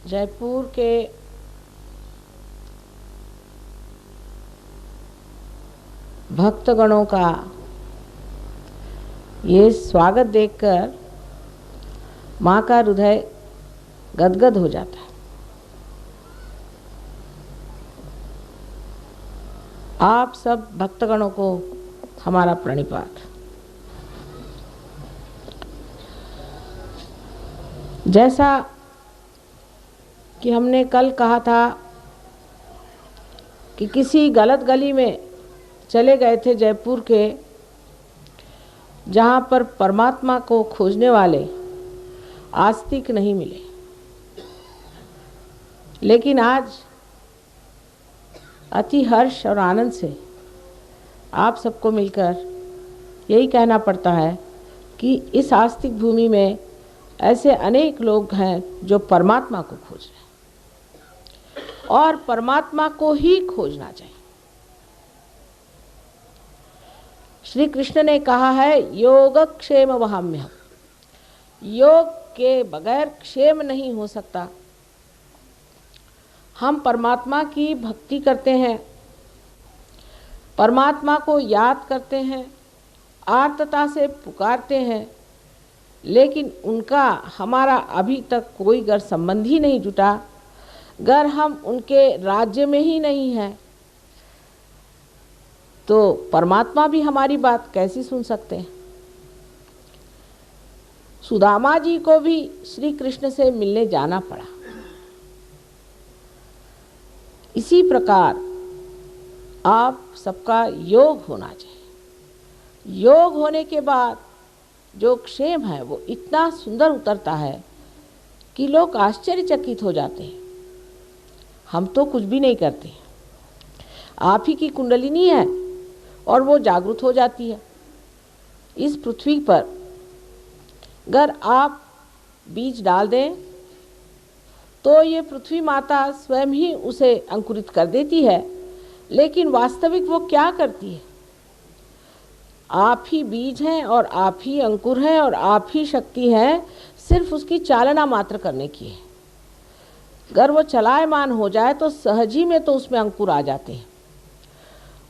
जयपुर के भक्तगणों का ये स्वागत देखकर माँ का हृदय गदगद हो जाता है। आप सब भक्तगणों को हमारा प्रणिपात। जैसा कि हमने कल कहा था कि किसी गलत गली में चले गए थे जयपुर के, जहाँ पर परमात्मा को खोजने वाले आस्तिक नहीं मिले, लेकिन आज अति हर्ष और आनंद से आप सबको मिलकर यही कहना पड़ता है कि इस आस्तिक भूमि में ऐसे अनेक लोग हैं जो परमात्मा को खोज रहे हैं और परमात्मा को ही खोजना चाहिए। श्री कृष्ण ने कहा है योगक्षेम वहाम्यहम्, योग के बगैर क्षेम नहीं हो सकता। हम परमात्मा की भक्ति करते हैं, परमात्मा को याद करते हैं, आर्तता से पुकारते हैं, लेकिन उनका हमारा अभी तक कोई गर संबंध ही नहीं जुटा। गर हम उनके राज्य में ही नहीं हैं तो परमात्मा भी हमारी बात कैसी सुन सकते हैं। सुदामा जी को भी श्री कृष्ण से मिलने जाना पड़ा। इसी प्रकार आप सबका योग होना चाहिए। योग होने के बाद जो क्षेम है वो इतना सुंदर उतरता है कि लोग आश्चर्यचकित हो जाते हैं। हम तो कुछ भी नहीं करते, आप ही की कुंडलिनी है और वो जागृत हो जाती है। इस पृथ्वी पर अगर आप बीज डाल दें तो ये पृथ्वी माता स्वयं ही उसे अंकुरित कर देती है, लेकिन वास्तविक वो क्या करती है? आप ही बीज हैं और आप ही अंकुर हैं और आप ही शक्ति हैं, सिर्फ उसकी चालना मात्र करने की है। अगर वो चलायमान हो जाए तो सहज ही में तो उसमें अंकुर आ जाते हैं।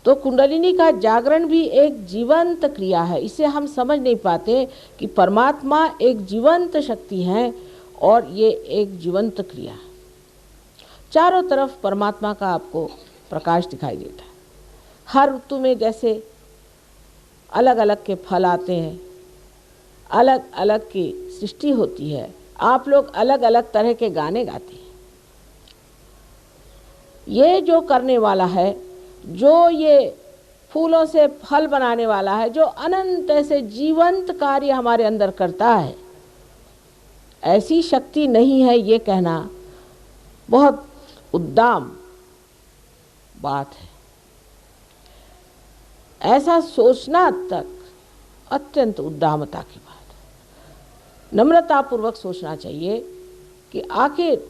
तो कुंडलिनी का जागरण भी एक जीवंत क्रिया है। इसे हम समझ नहीं पाते कि परमात्मा एक जीवंत शक्ति है और ये एक जीवंत क्रिया है। चारों तरफ परमात्मा का आपको प्रकाश दिखाई देता है। हर ऋतु में जैसे अलग अलग के फल आते हैं, अलग अलग की सृष्टि होती है, आप लोग अलग अलग तरह के गाने गाते हैं। ये जो करने वाला है, जो ये फूलों से फल बनाने वाला है, जो अनंत ऐसे जीवंत कार्य हमारे अंदर करता है, ऐसी शक्ति नहीं है, ये कहना बहुत उद्दाम बात है। ऐसा सोचना तक अत्यंत उद्दामता की बात है। नम्रतापूर्वक सोचना चाहिए कि आखिर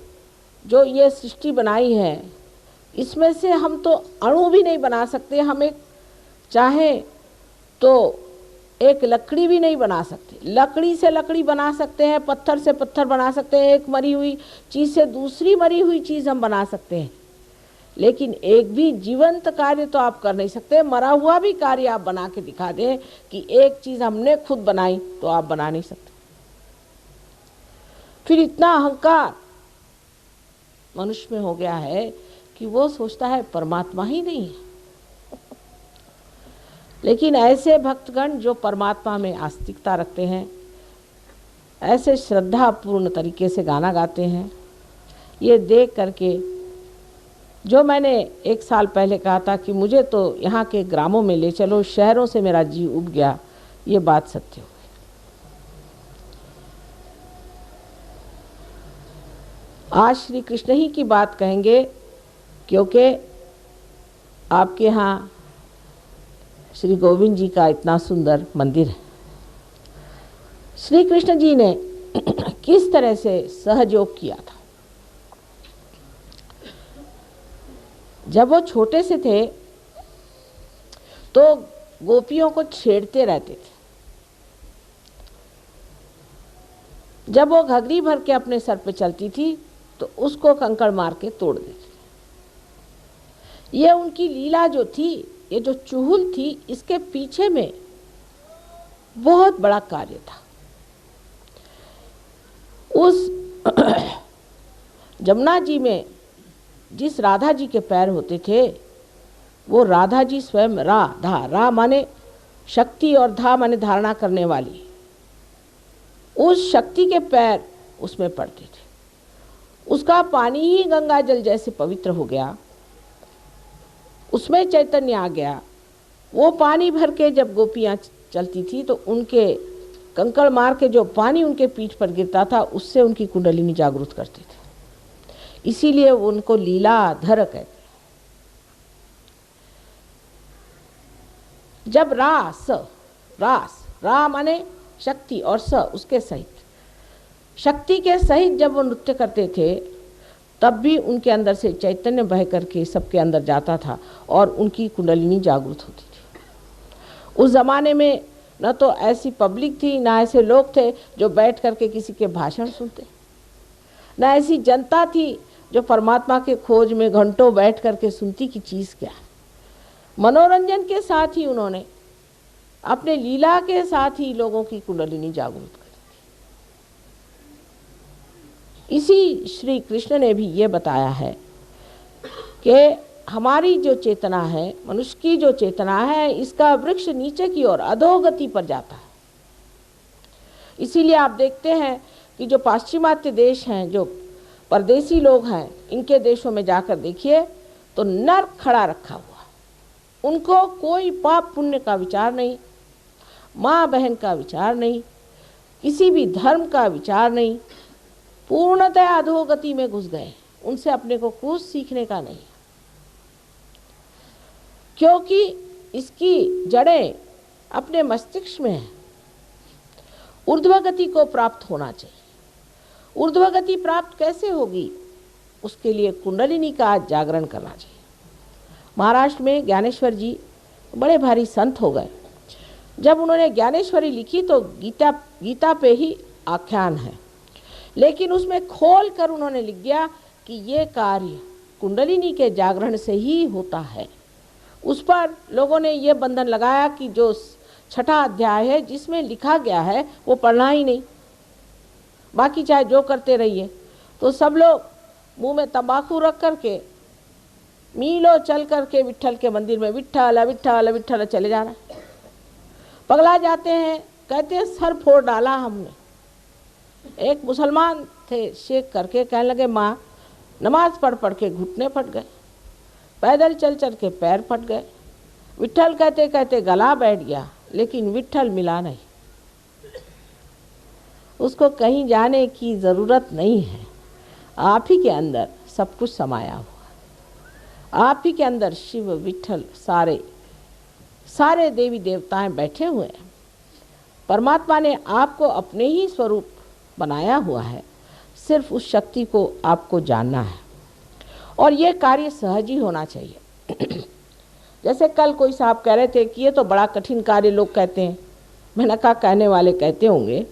जो ये सृष्टि बनाई है, इसमें से हम तो अणु भी नहीं बना सकते। हम एक चाहें तो एक लकड़ी भी नहीं बना सकते। लकड़ी से लकड़ी बना सकते हैं, पत्थर से पत्थर बना सकते हैं, एक मरी हुई चीज़ से दूसरी मरी हुई चीज़ हम बना सकते हैं, लेकिन एक भी जीवंत कार्य तो आप कर नहीं सकते। मरा हुआ भी कार्य आप बना के दिखा दें कि एक चीज़ हमने खुद बनाई, तो आप बना नहीं सकते। फिर इतना अहंकार मनुष्य में हो गया है कि वो सोचता है परमात्मा ही नहीं है। लेकिन ऐसे भक्तगण जो परमात्मा में आस्तिकता रखते हैं, ऐसे श्रद्धापूर्ण तरीके से गाना गाते हैं, ये देख करके जो मैंने एक साल पहले कहा था कि मुझे तो यहाँ के ग्रामों में ले चलो, शहरों से मेरा जी उब गया, ये बात सत्य हो गई। आज श्री कृष्ण ही की बात कहेंगे, क्योंकि आपके यहाँ श्री गोविंद जी का इतना सुंदर मंदिर है। श्री कृष्ण जी ने किस तरह से सहयोग किया था। जब वो छोटे से थे तो गोपियों को छेड़ते रहते थे। जब वो घघरी भर के अपने सर पे चलती थी तो उसको कंकड़ मार के तोड़ देते थे। ये उनकी लीला जो थी, ये जो चुहुल थी, इसके पीछे में बहुत बड़ा कार्य था। उस जमुना जी में जिस राधा जी के पैर होते थे, वो राधा जी स्वयं रा माने शक्ति और धा माने धारणा करने वाली, उस शक्ति के पैर उसमें पड़ते थे। उसका पानी ही गंगा जल जैसे पवित्र हो गया, उसमें चैतन्य आ गया। वो पानी भर के जब गोपियाँ चलती थी तो उनके कंकड़ मार के जो पानी उनके पीठ पर गिरता था, उससे उनकी कुंडलिनी जागृत करते थे। इसीलिए उनको लीलाधर कहते। जब रास रा माने शक्ति और स उसके सहित, शक्ति के सहित जब वो नृत्य करते थे, तब भी उनके अंदर से चैतन्य बह करके सबके अंदर जाता था और उनकी कुंडलिनी जागृत होती थी। उस ज़माने में न तो ऐसी पब्लिक थी, ना ऐसे लोग थे जो बैठ करके किसी के भाषण सुनते, न ऐसी जनता थी जो परमात्मा के खोज में घंटों बैठ करके सुनती कि चीज़ क्या है। मनोरंजन के साथ ही उन्होंने अपने लीला के साथ ही लोगों की कुंडलिनी जागृत करी। इसी श्री कृष्ण ने भी ये बताया है कि हमारी जो चेतना है, मनुष्य की जो चेतना है, इसका वृक्ष नीचे की ओर अधोगति पर जाता है। इसीलिए आप देखते हैं कि जो पाश्चिमात्य देश हैं, जो परदेसी लोग हैं, इनके देशों में जाकर देखिए तो नर खड़ा रखा हुआ, उनको कोई पाप पुण्य का विचार नहीं, माँ बहन का विचार नहीं, किसी भी धर्म का विचार नहीं, पूर्णतः अधोगति में घुस गए। उनसे अपने को कुछ सीखने का नहीं, क्योंकि इसकी जड़ें अपने मस्तिष्क में है। ऊर्ध्वगति को प्राप्त होना चाहिए। ऊर्ध्वगति प्राप्त कैसे होगी? उसके लिए कुंडलिनी का जागरण करना चाहिए। महाराष्ट्र में ज्ञानेश्वर जी बड़े भारी संत हो गए। जब उन्होंने ज्ञानेश्वरी लिखी तो गीता पे ही आख्यान है, लेकिन उसमें खोल कर उन्होंने लिख दिया कि ये कार्य कुंडलिनी के जागरण से ही होता है। उस पर लोगों ने ये बंधन लगाया कि जो 6ठा अध्याय है जिसमें लिखा गया है वो पढ़ना ही नहीं, बाकी चाहे जो करते रहिए। तो सब लोग मुंह में तंबाकू रख करके मीलों चल करके विट्ठल के मंदिर में विट्ठल विट्ठल विट्ठल चले जा रहे हैं, पगला जाते हैं। कहते हैं सर फोड़ डाला हमने। एक मुसलमान थे, शेख करके कहने लगे माँ नमाज पढ़ पढ़ के घुटने फट गए, पैदल चल चल के पैर फट गए, विट्ठल कहते कहते गला बैठ गया, लेकिन विट्ठल मिला नहीं। उसको कहीं जाने की ज़रूरत नहीं है, आप ही के अंदर सब कुछ समाया हुआ। आप ही के अंदर शिव विट्ठल सारे देवी देवताएं बैठे हुए हैं। परमात्मा ने आपको अपने ही स्वरूप बनाया हुआ है, सिर्फ उस शक्ति को आपको जानना है और ये कार्य सहज ही होना चाहिए। जैसे कल कोई साहब कह रहे थे कि ये तो बड़ा कठिन कार्य लोग कहते हैं। मैंने कहा कहने वाले कहते होंगे,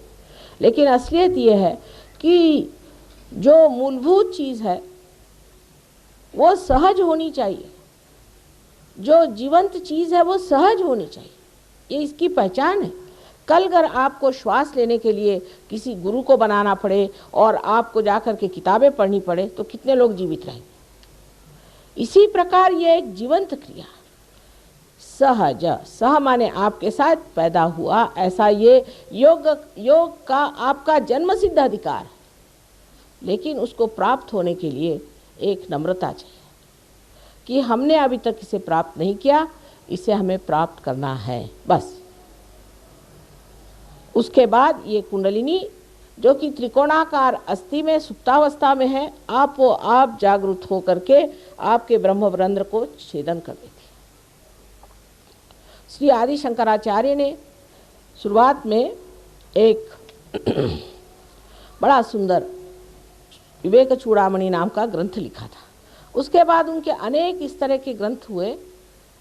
लेकिन असलियत ये है कि जो मूलभूत चीज़ है वो सहज होनी चाहिए। जो जीवंत चीज़ है वो सहज होनी चाहिए, ये इसकी पहचान है। कल अगर आपको श्वास लेने के लिए किसी गुरु को बनाना पड़े और आपको जाकर के किताबें पढ़नी पड़े तो कितने लोग जीवित रहेंगे? इसी प्रकार ये एक जीवंत क्रिया, सहज, सह माने आपके साथ पैदा हुआ, ऐसा ये योग का आपका जन्म सिद्ध अधिकार है। लेकिन उसको प्राप्त होने के लिए एक नम्रता चाहिए कि हमने अभी तक इसे प्राप्त नहीं किया, इसे हमें प्राप्त करना है बस। उसके बाद ये कुंडलिनी जो कि त्रिकोणाकार अस्थि में सुप्तावस्था में है, आप जागृत हो करके आपके ब्रह्मरंध्र को छेदन कर देती है। श्री आदि शंकराचार्य ने शुरुआत में एक बड़ा सुंदर विवेक चूड़ामणि नाम का ग्रंथ लिखा था। उसके बाद उनके अनेक इस तरह के ग्रंथ हुए।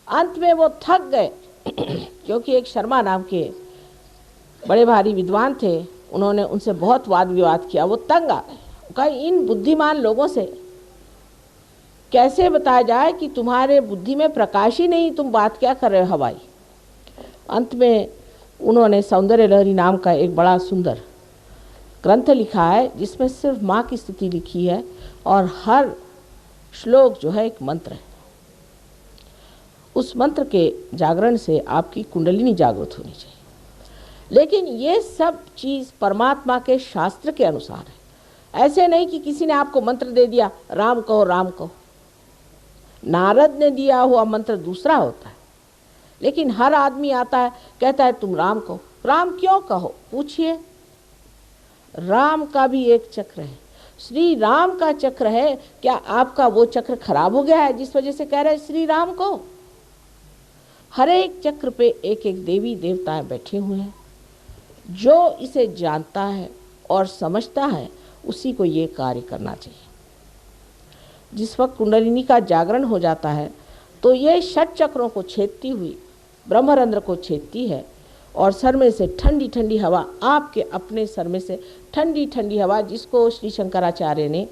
अंत में वो थक गए क्योंकि एक शर्मा नाम के बड़े भारी विद्वान थे, उन्होंने उनसे बहुत वाद विवाद किया। वो तंग आ गए, का इन बुद्धिमान लोगों से कैसे बताया जाए कि तुम्हारे बुद्धि में प्रकाश ही नहीं, तुम बात क्या कर रहे हो हवाई। अंत में उन्होंने सौंदर्य लहरी नाम का एक बड़ा सुंदर ग्रंथ लिखा है जिसमें सिर्फ माँ की स्तुति लिखी है और हर श्लोक जो है एक मंत्र है। उस मंत्र के जागरण से आपकी कुंडलिनी जागृत होनी चाहिए। लेकिन ये सब चीज़ परमात्मा के शास्त्र के अनुसार है। ऐसे नहीं कि किसी ने आपको मंत्र दे दिया राम कहो राम कहो। नारद ने दिया हुआ मंत्र दूसरा होता है, लेकिन हर आदमी आता है कहता है तुम राम कहो। राम क्यों कहो पूछिए। राम का भी एक चक्र है, श्री राम का चक्र है। क्या आपका वो चक्र खराब हो गया है जिस वजह से कह रहे हैं श्री राम को? हर एक चक्र पे एक एक देवी देवताएं बैठे हुए हैं। जो इसे जानता है और समझता है उसी को ये कार्य करना चाहिए। जिस वक्त कुंडलिनी का जागरण हो जाता है तो ये षट चक्रों को छेदती हुई ब्रह्मरंध्र को छेदती है और सर में से ठंडी ठंडी हवा, आपके अपने सर में से ठंडी ठंडी हवा, जिसको श्री शंकराचार्य ने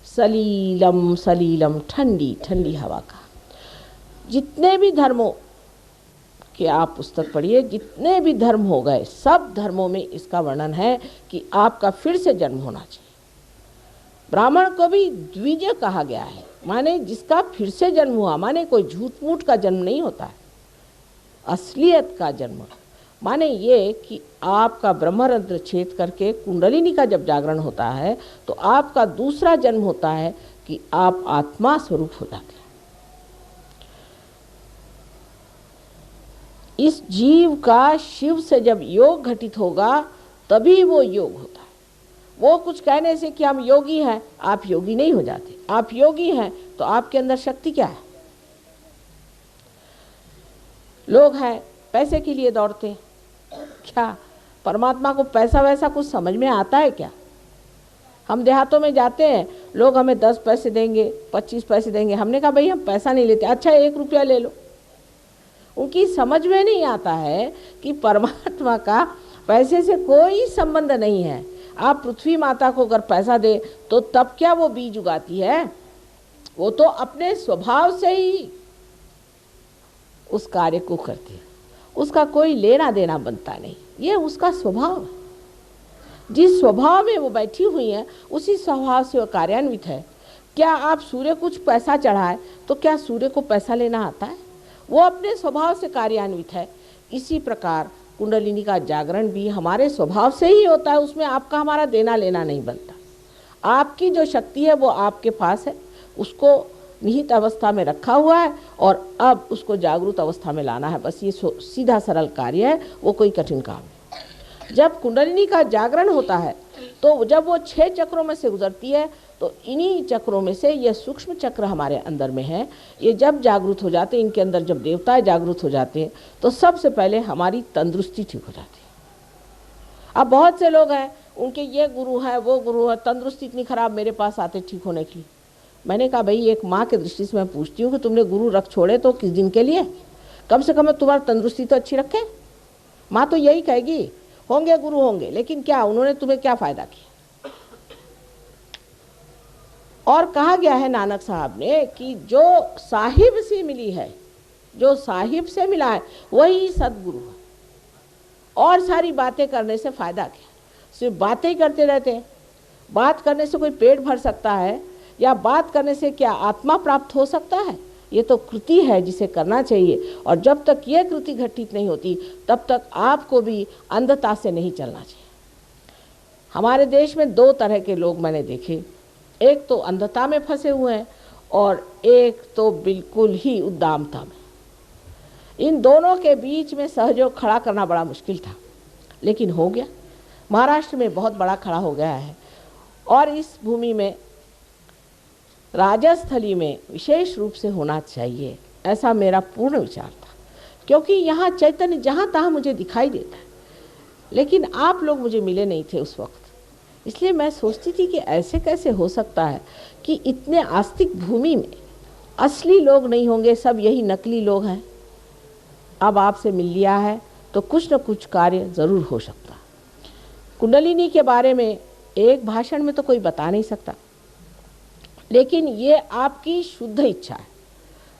सलीलम सलीलम ठंडी ठंडी हवा कहा। जितने भी धर्मों के आप पुस्तक पढ़िए, जितने भी धर्म हो गए सब धर्मों में इसका वर्णन है कि आपका फिर से जन्म होना चाहिए। ब्राह्मण को भी द्विज कहा गया है, माने जिसका फिर से जन्म हुआ, माने कोई झूठ मूठ का जन्म नहीं होता है, असलियत का जन्म। माने ये कि आपका ब्रह्मरंध्र छेद करके कुंडलिनी का जब जागरण होता है तो आपका दूसरा जन्म होता है कि आप आत्मा स्वरूप हो जाते हैं। इस जीव का शिव से जब योग घटित होगा तभी वो योग होता है। वो कुछ कहने से कि हम योगी हैं, आप योगी नहीं हो जाते। आप योगी हैं तो आपके अंदर शक्ति क्या है? लोग हैं पैसे के लिए दौड़ते हैं, क्या परमात्मा को पैसा वैसा कुछ समझ में आता है क्या? हम देहातों में जाते हैं, लोग हमें 10 पैसे देंगे, 25 पैसे देंगे। हमने कहा भाई हम पैसा नहीं लेते। अच्छा 1 रुपया ले लो। उनकी समझ में नहीं आता है कि परमात्मा का पैसे से कोई संबंध नहीं है। आप पृथ्वी माता को अगर पैसा दे तो तब क्या वो बीज उगाती है? वो तो अपने स्वभाव से ही उस कार्य को करती है, उसका कोई लेना देना बनता नहीं। ये उसका स्वभाव है। जिस स्वभाव में वो बैठी हुई है उसी स्वभाव से वो कार्यान्वित है। क्या आप सूर्य कुछ पैसा चढ़ाए तो क्या सूर्य को पैसा लेना आता है? वो अपने स्वभाव से कार्यान्वित है। इसी प्रकार कुंडलिनी का जागरण भी हमारे स्वभाव से ही होता है, उसमें आपका हमारा देना लेना नहीं बनता। आपकी जो शक्ति है वो आपके पास है, उसको निहित अवस्था में रखा हुआ है और अब उसको जागृत अवस्था में लाना है। बस ये सीधा सरल कार्य है, वो कोई कठिन काम नहीं। जब कुंडलिनी का जागरण होता है तो जब वो 6 चक्रों में से गुजरती है तो इन्हीं चक्रों में से ये सूक्ष्म चक्र हमारे अंदर में है। ये जब जागृत हो जाते हैं, इनके अंदर जब देवताएं जागृत हो जाते हैं तो सबसे पहले हमारी तंदुरुस्ती ठीक हो जाती है। अब बहुत से लोग हैं उनके ये गुरु है वो गुरु है, तंदुरुस्ती इतनी खराब मेरे पास आते ठीक होने के लिए। मैंने कहा भाई एक माँ के दृष्टि से मैं पूछती हूँ कि तुमने गुरु रख छोड़े तो किस दिन के लिए? कम से कम तुम्हारी तंदुरुस्ती तो अच्छी रखे। माँ तो यही कहेगी होंगे गुरु होंगे, लेकिन क्या उन्होंने तुम्हें क्या फ़ायदा किया? और कहा गया है नानक साहब ने कि जो साहिब से मिली है, जो साहिब से मिला है वही सदगुरु है। और सारी बातें करने से फ़ायदा क्या? सिर्फ बातें करते रहते हैं। बात करने से कोई पेट भर सकता है या बात करने से क्या आत्मा प्राप्त हो सकता है? ये तो कृति है जिसे करना चाहिए। और जब तक ये कृति घटित नहीं होती तब तक आपको भी अंधता से नहीं चलना चाहिए। हमारे देश में 2 तरह के लोग मैंने देखे, एक तो अंधता में फंसे हुए हैं और एक तो बिल्कुल ही उद्दामता में। इन दोनों के बीच में सहयोग खड़ा करना बड़ा मुश्किल था, लेकिन हो गया। महाराष्ट्र में बहुत बड़ा खड़ा हो गया है और इस भूमि में राजस्थली में विशेष रूप से होना चाहिए, ऐसा मेरा पूर्ण विचार था। क्योंकि यहाँ चैतन्य जहाँ तहाँ मुझे दिखाई देता है, लेकिन आप लोग मुझे मिले नहीं थे उस वक्त। इसलिए मैं सोचती थी कि ऐसे कैसे हो सकता है कि इतने आस्तिक भूमि में असली लोग नहीं होंगे, सब यही नकली लोग हैं। अब आपसे मिल लिया है तो कुछ न कुछ कार्य ज़रूर हो सकता। कुंडलिनी के बारे में एक भाषण में तो कोई बता नहीं सकता, लेकिन ये आपकी शुद्ध इच्छा है।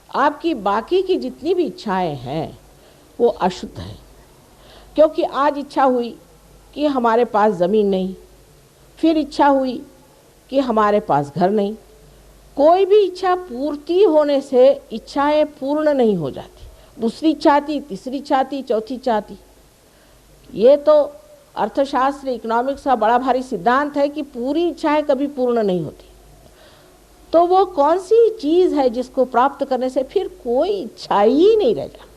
आपकी बाकी की जितनी भी इच्छाएं हैं वो अशुद्ध है। क्योंकि आज इच्छा हुई कि हमारे पास ज़मीन नहीं, फिर इच्छा हुई कि हमारे पास घर नहीं। कोई भी इच्छा पूर्ति होने से इच्छाएं पूर्ण नहीं हो जाती। दूसरी इच्छा आती, तीसरी इच्छा आती, चौथी इच्छा आती। ये तो अर्थशास्त्र, इकोनॉमिक्स का बड़ा भारी सिद्धांत है कि पूरी इच्छाएं कभी पूर्ण नहीं होती। तो वो कौन सी चीज़ है जिसको प्राप्त करने से फिर कोई इच्छा ही नहीं रह जाती?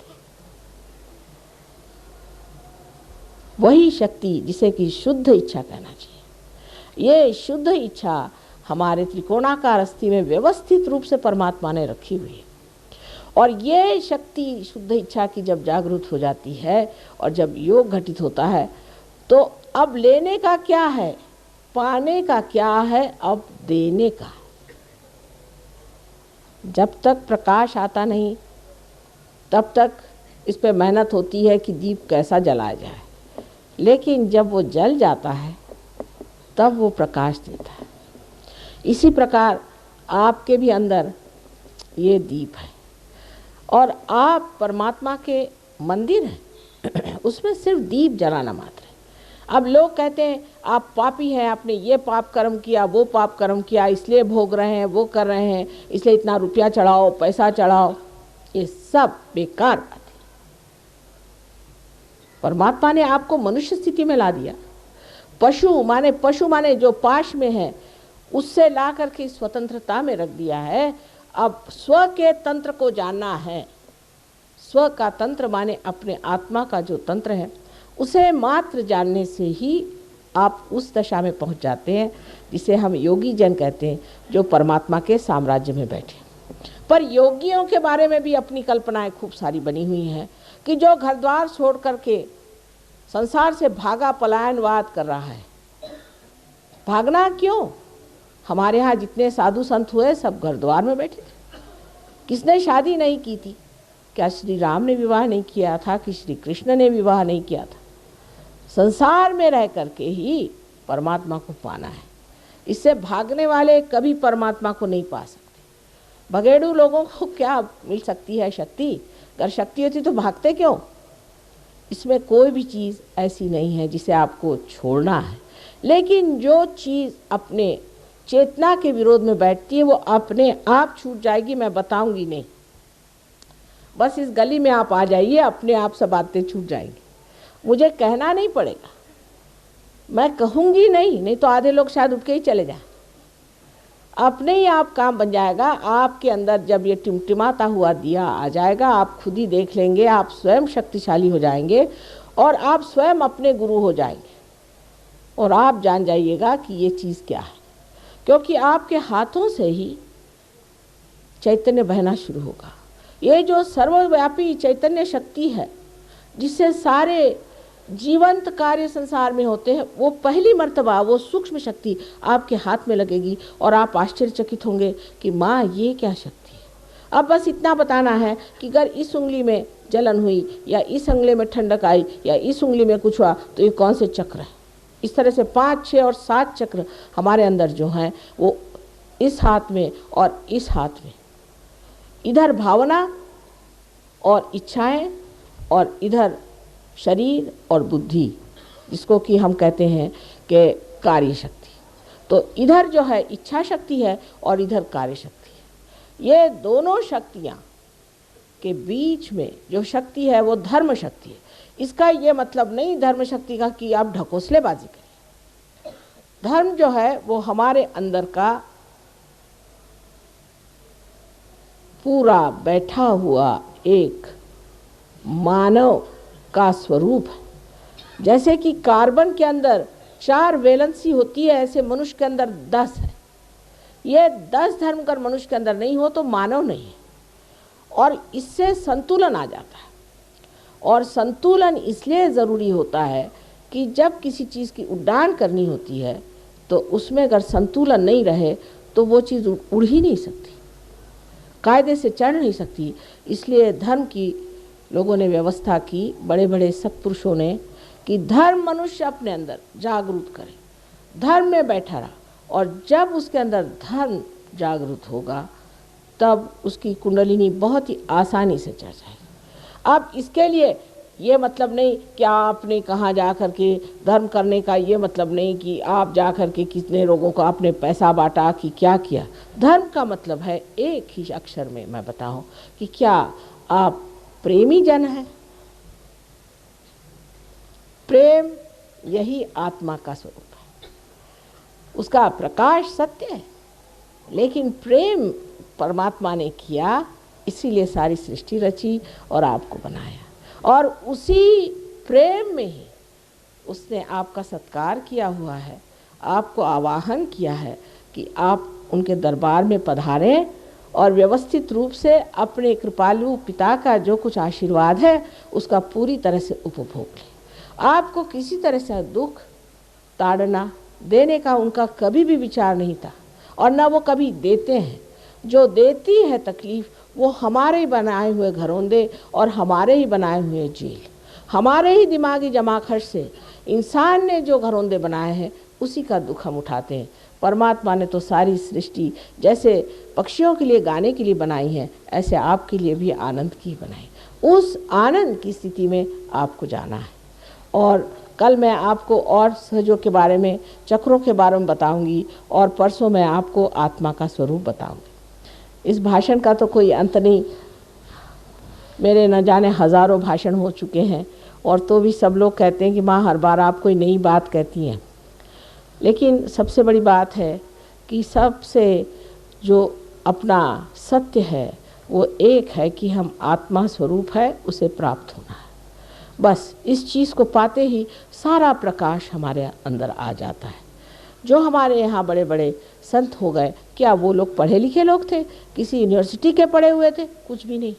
वही शक्ति जिसे कि शुद्ध इच्छा कहना चाहिए। ये शुद्ध इच्छा हमारे त्रिकोणाकार अस्थि में व्यवस्थित रूप से परमात्मा ने रखी हुई है। और ये शक्ति शुद्ध इच्छा की जब जागृत हो जाती है और जब योग घटित होता है, तो अब लेने का क्या है, पाने का क्या है, अब देने का। जब तक प्रकाश आता नहीं तब तक इस पे मेहनत होती है कि दीप कैसा जलाया जाए, लेकिन जब वो जल जाता है तब वो प्रकाश देता है। इसी प्रकार आपके भी अंदर ये दीप है और आप परमात्मा के मंदिर हैं, उसमें सिर्फ दीप जलाना मात्र है। अब लोग कहते हैं आप पापी हैं, आपने ये पाप कर्म किया, वो पाप कर्म किया, इसलिए भोग रहे हैं, वो कर रहे हैं, इसलिए इतना रुपया चढ़ाओ, पैसा चढ़ाओ। ये सब बेकार बात है। परमात्मा ने आपको मनुष्य स्थिति में ला दिया। पशु माने जो पाश में है उससे ला करके स्वतंत्रता में रख दिया है। अब स्व के तंत्र को जानना है। स्व का तंत्र माने अपने आत्मा का जो तंत्र है, उसे मात्र जानने से ही आप उस दशा में पहुंच जाते हैं जिसे हम योगी जन कहते हैं, जो परमात्मा के साम्राज्य में बैठे। पर योगियों के बारे में भी अपनी कल्पनाएं खूब सारी बनी हुई हैं कि जो घर द्वार छोड़ करके संसार से भागा पलायनवाद कर रहा है। भागना क्यों? हमारे यहाँ जितने साधु संत हुए सब घर द्वार में बैठे थे। किसने शादी नहीं की थी? क्या श्री राम ने विवाह नहीं किया था कि श्री कृष्ण ने विवाह नहीं किया था? संसार में रह करके ही परमात्मा को पाना है। इससे भागने वाले कभी परमात्मा को नहीं पा सकते। भगेड़ू लोगों को क्या मिल सकती है शक्ति? अगर शक्ति होती तो भागते क्यों? इसमें कोई भी चीज़ ऐसी नहीं है जिसे आपको छोड़ना है, लेकिन जो चीज़ अपने चेतना के विरोध में बैठती है वो अपने आप छूट जाएगी। मैं बताऊंगी नहीं, बस इस गली में आप आ जाइए, अपने आप सब बातें छूट जाएंगी। मुझे कहना नहीं पड़ेगा, मैं कहूँगी नहीं तो आधे लोग शायद उठ के ही चले जाएं। अपने ही आप काम बन जाएगा। आपके अंदर जब ये टिमटिमाता हुआ दिया आ जाएगा, आप खुद ही देख लेंगे, आप स्वयं शक्तिशाली हो जाएंगे और आप स्वयं अपने गुरु हो जाएंगे। और आप जान जाइएगा कि ये चीज़ क्या है, क्योंकि आपके हाथों से ही चैतन्य बहना शुरू होगा। ये जो सर्वव्यापी चैतन्य शक्ति है जिससे सारे जीवंत कार्य संसार में होते हैं, वो पहली मर्तबा वो सूक्ष्म शक्ति आपके हाथ में लगेगी और आप आश्चर्यचकित होंगे कि माँ ये क्या शक्ति है। अब बस इतना बताना है कि अगर इस उंगली में जलन हुई या इस उंगली में ठंडक आई या इस उंगली में कुछ हुआ तो ये कौन से चक्र है। इस तरह से 5, 6 और 7 चक्र हमारे अंदर जो हैं वो इस हाथ में और इस हाथ में, इधर भावना और इच्छाएं और इधर शरीर और बुद्धि, जिसको कि हम कहते हैं कि कार्य शक्ति। तो इधर जो है इच्छा शक्ति है और इधर कार्य शक्ति है। ये दोनों शक्तियाँ के बीच में जो शक्ति है वो धर्म शक्ति है। इसका ये मतलब नहीं धर्म शक्ति का कि आप ढकोसलेबाजी करें। धर्म जो है वो हमारे अंदर का पूरा बैठा हुआ एक मानव का स्वरूप है। जैसे कि कार्बन के अंदर 4 वैलेंसी होती है, ऐसे मनुष्य के अंदर 10 है। ये 10 धर्म अगर मनुष्य के अंदर नहीं हो तो मानव नहीं है। और इससे संतुलन आ जाता है। और संतुलन इसलिए ज़रूरी होता है कि जब किसी चीज़ की उड़ान करनी होती है तो उसमें अगर संतुलन नहीं रहे तो वो चीज़ उड़ ही नहीं सकती, कायदे से चढ़ नहीं सकती। इसलिए धर्म की लोगों ने व्यवस्था की, बड़े बड़े सत्पुरुषों ने, कि धर्म मनुष्य अपने अंदर जागरूक करे। धर्म में बैठा रहा, और जब उसके अंदर धर्म जागृत होगा तब उसकी कुंडलिनी बहुत ही आसानी से चढ़ जाएगी। अब इसके लिए ये मतलब नहीं कि आपने कहाँ जा कर के धर्म करने का, ये मतलब नहीं कि आप जा कर के कितने लोगों को आपने पैसा बांटा कि क्या किया। धर्म का मतलब है एक ही अक्षर में मैं बताऊं कि क्या आप प्रेमी जन हैं। प्रेम यही आत्मा का स्वरूप है, उसका प्रकाश सत्य है, लेकिन प्रेम परमात्मा ने किया, इसीलिए सारी सृष्टि रची और आपको बनाया, और उसी प्रेम में ही उसने आपका सत्कार किया हुआ है, आपको आवाहन किया है कि आप उनके दरबार में पधारें और व्यवस्थित रूप से अपने कृपालु पिता का जो कुछ आशीर्वाद है उसका पूरी तरह से उपभोग लें। आपको किसी तरह से दुख ताड़ना देने का उनका कभी भी विचार नहीं था, और न वो कभी देते हैं। जो देती है तकलीफ़ वो हमारे ही बनाए हुए घरौंदे और हमारे ही बनाए हुए जेल, हमारे ही दिमागी जमाखर्च से इंसान ने जो घरौंदे बनाए हैं उसी का दुख हम उठाते हैं। परमात्मा ने तो सारी सृष्टि जैसे पक्षियों के लिए गाने के लिए बनाई है, ऐसे आपके लिए भी आनंद की बनाई। उस आनंद की स्थिति में आपको जाना है। और कल मैं आपको और सहजों के बारे में, चक्रों के बारे में बताऊंगी, और परसों मैं आपको आत्मा का स्वरूप बताऊंगी। इस भाषण का तो कोई अंत नहीं, मेरे न जाने हज़ारों भाषण हो चुके हैं, और तो भी सब लोग कहते हैं कि माँ हर बार आप कोई नई बात कहती हैं। लेकिन सबसे बड़ी बात है कि सबसे जो अपना सत्य है वो एक है कि हम आत्मा स्वरूप है, उसे प्राप्त होना है। बस इस चीज़ को पाते ही सारा प्रकाश हमारे अंदर आ जाता है। जो हमारे यहाँ बड़े बड़े संत हो गए, क्या वो लोग पढ़े लिखे लोग थे? किसी यूनिवर्सिटी के पढ़े हुए थे? कुछ भी नहीं।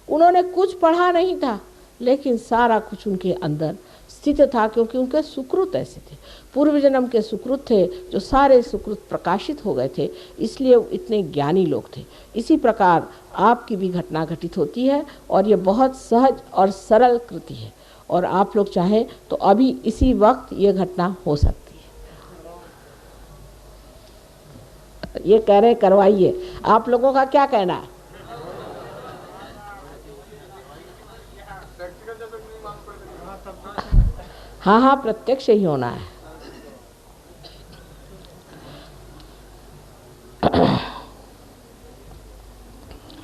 उन्होंने कुछ पढ़ा नहीं था, लेकिन सारा कुछ उनके अंदर स्थित था, क्योंकि उनके सुकृत ऐसे थे, पूर्व जन्म के सुकृत थे, जो सारे सुकृत प्रकाशित हो गए थे, इसलिए इतने ज्ञानी लोग थे। इसी प्रकार आपकी भी घटना घटित होती है, और ये बहुत सहज और सरल कृति है, और आप लोग चाहें तो अभी इसी वक्त ये घटना हो सकती है। ये कह रहे करवाइए, आप लोगों का क्या कहना है? हाँ हाँ, प्रत्यक्ष ही होना है।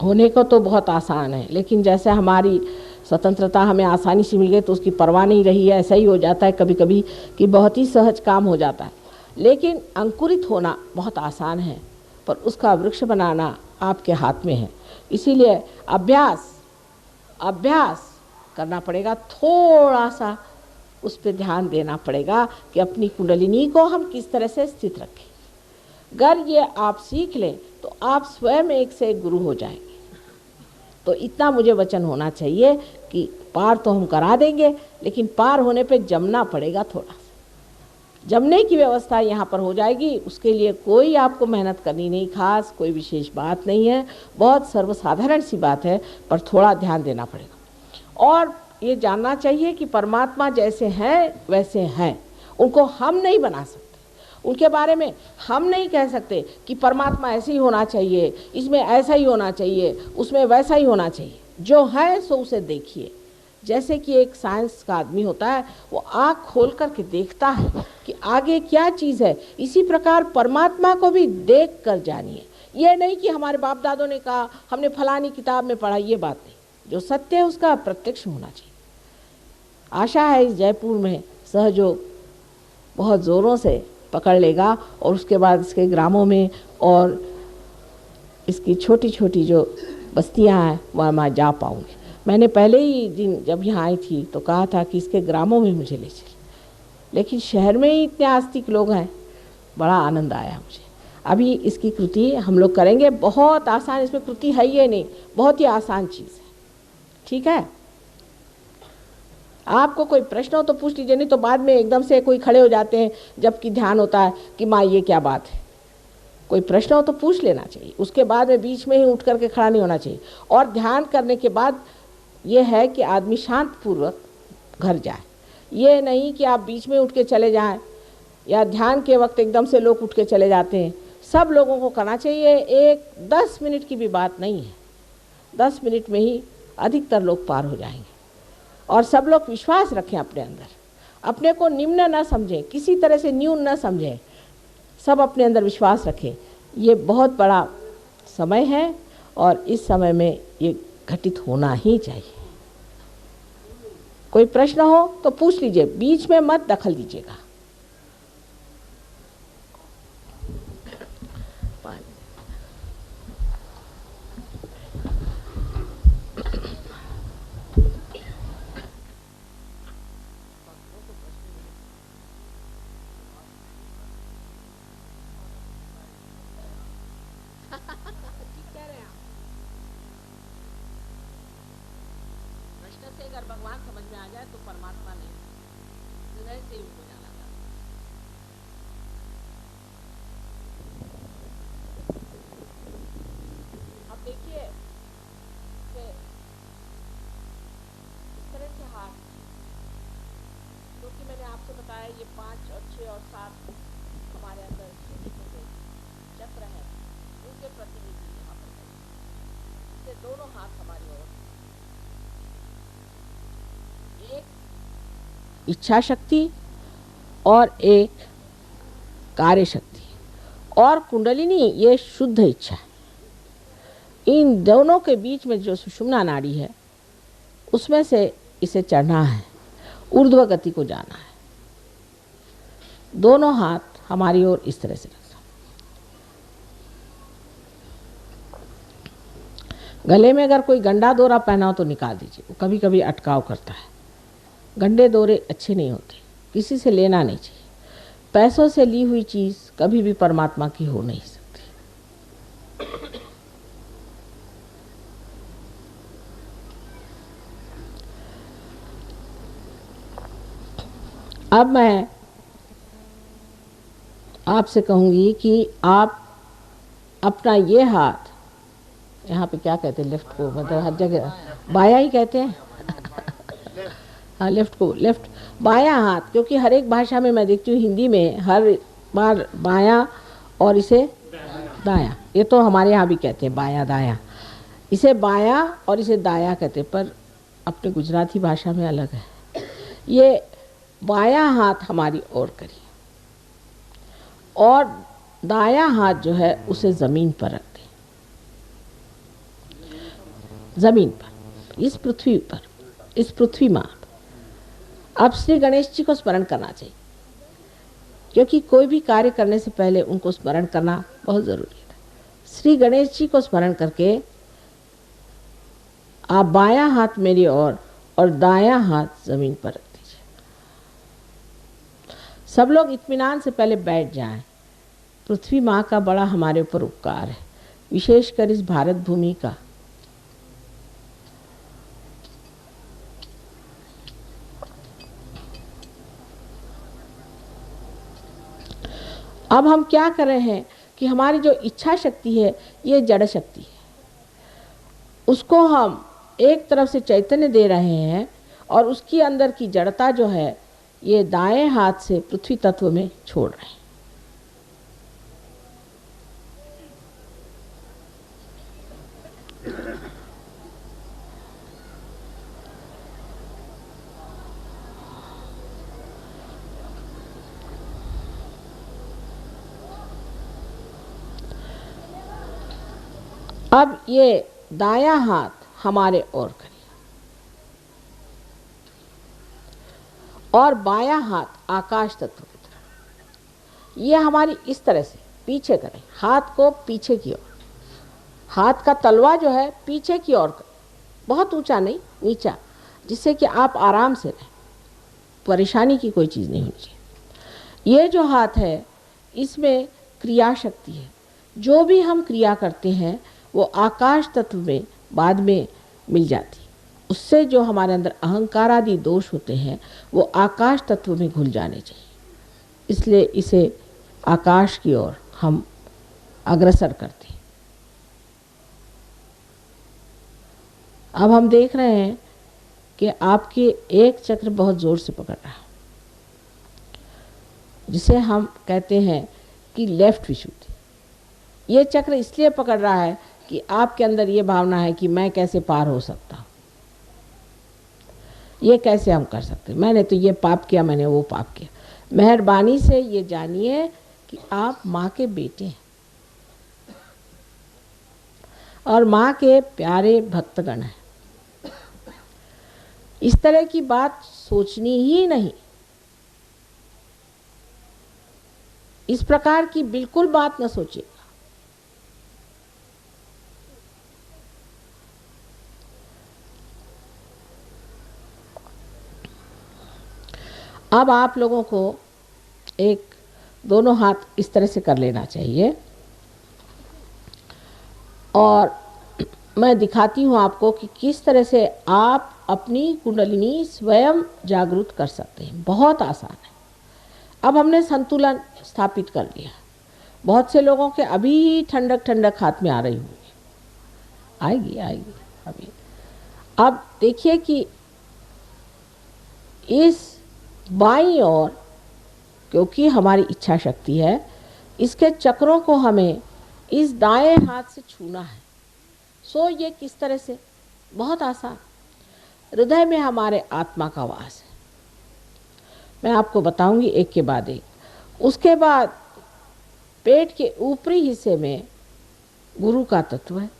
होने को तो बहुत आसान है, लेकिन जैसे हमारी स्वतंत्रता हमें आसानी से मिल गई तो उसकी परवाह नहीं रही है, ऐसा ही हो जाता है कभी कभी कि बहुत ही सहज काम हो जाता है। लेकिन अंकुरित होना बहुत आसान है, पर उसका वृक्ष बनाना आपके हाथ में है। इसीलिए अभ्यास करना पड़ेगा, थोड़ा सा उस पर ध्यान देना पड़ेगा कि अपनी कुंडलिनी को हम किस तरह से स्थित रखें। अगर ये आप सीख लें तो आप स्वयं एक से एक गुरु हो जाएंगे। तो इतना मुझे वचन होना चाहिए कि पार तो हम करा देंगे, लेकिन पार होने पे जमना पड़ेगा। थोड़ा सा जमने की व्यवस्था यहाँ पर हो जाएगी। उसके लिए कोई आपको मेहनत करनी नहीं, खास कोई विशेष बात नहीं है, बहुत सर्वसाधारण सी बात है, पर थोड़ा ध्यान देना पड़ेगा। और ये जानना चाहिए कि परमात्मा जैसे हैं वैसे हैं, उनको हम नहीं बना सकते। उनके बारे में हम नहीं कह सकते कि परमात्मा ऐसे ही होना चाहिए, इसमें ऐसा ही होना चाहिए, उसमें वैसा ही होना चाहिए। जो है सो उसे देखिए। जैसे कि एक साइंस का आदमी होता है, वो आँख खोल करके देखता है कि आगे क्या चीज़ है, इसी प्रकार परमात्मा को भी देख कर जानिए। ये नहीं कि हमारे बाप दादों ने कहा, हमने फलानी किताब में पढ़ा, ये बात नहीं। जो सत्य है उसका प्रत्यक्ष होना चाहिए। आशा है इस जयपुर में सहयोग बहुत ज़ोरों से पकड़ लेगा, और उसके बाद इसके ग्रामों में और इसकी छोटी छोटी जो बस्तियां हैं वहाँ मैं जा पाऊँगी। मैंने पहले ही दिन जब यहाँ आई थी तो कहा था कि इसके ग्रामों में मुझे ले चले, लेकिन शहर में ही इतने आस्तिक लोग हैं, बड़ा आनंद आया मुझे। अभी इसकी कृति हम लोग करेंगे, बहुत आसान, इसमें कृति है ही नहीं, बहुत ही आसान चीज़ है। ठीक है, आपको कोई प्रश्न हो तो पूछ लीजिए, नहीं तो बाद में एकदम से कोई खड़े हो जाते हैं जबकि ध्यान होता है कि माँ ये क्या बात है। कोई प्रश्न हो तो पूछ लेना चाहिए, उसके बाद में बीच में ही उठ करके खड़ा नहीं होना चाहिए। और ध्यान करने के बाद ये है कि आदमी शांत पूर्वक घर जाए, ये नहीं कि आप बीच में उठ के चले जाएं, या ध्यान के वक्त एकदम से लोग उठ के चले जाते हैं। सब लोगों को करना चाहिए। एक 10 मिनट की भी बात नहीं है, 10 मिनट में ही अधिकतर लोग पार हो जाएंगे। और सब लोग विश्वास रखें अपने अंदर, अपने को निम्न न समझें, किसी तरह से न्यून न समझें, सब अपने अंदर विश्वास रखें। ये बहुत बड़ा समय है और इस समय में ये घटित होना ही चाहिए। कोई प्रश्न हो तो पूछ लीजिए, बीच में मत दखल दीजिएगा। से अगर भगवान समझ में आ जाए तो परमात्मा नहीं, हृदय से ही हो जाना था। अब देखिए कि इस तरह से हाथ, क्योंकि मैंने आपसे बताया ये 5 और 6 और 7 हमारे अंदर चक्र है, उनके प्रतिनिधि यहाँ पर है। दोनों हाथ हमारी ओर, एक इच्छा शक्ति और एक कार्य शक्ति, और कुंडलिनी ये शुद्ध इच्छा। इन दोनों के बीच में जो सुषुम्ना नाड़ी है उसमें से इसे चढ़ना है, ऊर्ध्व गति को जाना है। दोनों हाथ हमारी ओर इस तरह से रखना। गले में अगर कोई गंडा दोरा पहना हो तो निकाल दीजिए, वो कभी कभी अटकाव करता है। गंडे दोरे अच्छे नहीं होते, किसी से लेना नहीं चाहिए। पैसों से ली हुई चीज़ कभी भी परमात्मा की हो नहीं सकती। अब मैं आपसे कहूँगी कि आप अपना ये हाथ, यहाँ पे क्या कहते हैं, लेफ्ट को, मतलब हर जगह बायां ही कहते हैं हाँ, लेफ्ट को लेफ्ट, बायां हाथ, क्योंकि हर एक भाषा में मैं देखती हूँ, हिंदी में हर बार बायां और इसे दायां, ये तो हमारे यहाँ भी कहते हैं बायां दायां, इसे बायां और इसे दायां कहते हैं, पर अपने गुजराती भाषा में अलग है। ये बायां हाथ हमारी ओर करिए और दायां हाथ जो है उसे ज़मीन पर रख दें, ज़मीन पर, इस पृथ्वी पर, इस पृथ्वी माँ। अब श्री गणेश जी को स्मरण करना चाहिए, क्योंकि कोई भी कार्य करने से पहले उनको स्मरण करना बहुत ज़रूरी है। श्री गणेश जी को स्मरण करके आप बायां हाथ मेरी ओर और दायां हाथ ज़मीन पर रख दीजिए। सब लोग इत्मीनान से पहले बैठ जाएं। पृथ्वी माँ का बड़ा हमारे ऊपर उपकार है, विशेषकर इस भारत भूमि का। अब हम क्या कर रहे हैं कि हमारी जो इच्छा शक्ति है ये जड़ शक्ति है, उसको हम एक तरफ से चैतन्य दे रहे हैं और उसकी अंदर की जड़ता जो है ये दाएं हाथ से पृथ्वी तत्व में छोड़ रहे हैं। अब ये दायां हाथ हमारे ओर करिए और बायां हाथ आकाश तत्व की तरफ। ये हमारी इस तरह से पीछे करें, हाथ को पीछे की ओर, हाथ का तलवा जो है पीछे की ओर, बहुत ऊंचा नहीं, नीचा, जिससे कि आप आराम से रहें, परेशानी की कोई चीज़ नहीं होनी चाहिए। ये जो हाथ है इसमें क्रिया शक्ति है, जो भी हम क्रिया करते हैं वो आकाश तत्व में बाद में मिल जाती, उससे जो हमारे अंदर अहंकार आदि दोष होते हैं वो आकाश तत्व में घुल जाने चाहिए। इसलिए इसे आकाश की ओर हम अग्रसर करते हैं। अब हम देख रहे हैं कि आपके एक चक्र बहुत जोर से पकड़ रहा है, जिसे हम कहते हैं कि लेफ्ट विशुद्धि। ये चक्र इसलिए पकड़ रहा है कि आपके अंदर ये भावना है कि मैं कैसे पार हो सकता हूँ, ये कैसे हम कर सकते हैं, मैंने तो ये पाप किया, मैंने वो पाप किया। मेहरबानी से ये जानिए कि आप माँ के बेटे हैं और माँ के प्यारे भक्तगण हैं। इस तरह की बात सोचनी ही नहीं, इस प्रकार की बिल्कुल बात न सोचिएगा। अब आप लोगों को एक दोनों हाथ इस तरह से कर लेना चाहिए और मैं दिखाती हूँ आपको कि किस तरह से आप अपनी कुंडलिनी स्वयं जागृत कर सकते हैं। बहुत आसान है। अब हमने संतुलन स्थापित कर लिया। बहुत से लोगों के अभी ही ठंडक ठंडक हाथ में आ रही होगी, आएगी अभी। अब देखिए कि इस बाईं ओर, क्योंकि हमारी इच्छा शक्ति है, इसके चक्रों को हमें इस दाएं हाथ से छूना है। सो ये किस तरह से? बहुत आसान। हृदय में हमारे आत्मा का वास है। मैं आपको बताऊंगी एक के बाद एक। उसके बाद पेट के ऊपरी हिस्से में गुरु का तत्व है।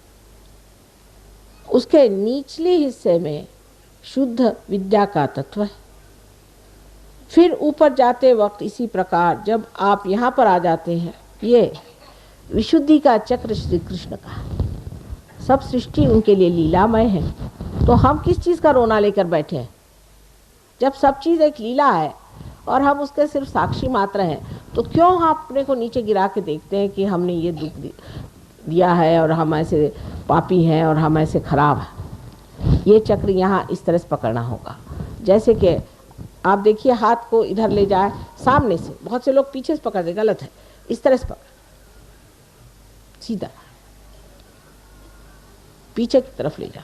उसके निचले हिस्से में शुद्ध विद्या का तत्व है। फिर ऊपर जाते वक्त इसी प्रकार जब आप यहाँ पर आ जाते हैं, ये विशुद्धि का चक्र श्री कृष्ण का, सब सृष्टि उनके लिए लीलामय है। तो हम किस चीज़ का रोना लेकर बैठे हैं? जब सब चीज़ एक लीला है और हम उसके सिर्फ साक्षी मात्र हैं, तो क्यों हम अपने को नीचे गिरा के देखते हैं कि हमने ये दुख दिया है और हम ऐसे पापी हैं और हम ऐसे खराब हैं। ये चक्र यहाँ इस तरह से पकड़ना होगा। जैसे कि आप देखिए, हाथ को इधर ले जाए सामने से, बहुत से लोग पीछे से पकड़ दे, गलत है। इस तरह से पकड़, सीधा पीछे की तरफ ले जा।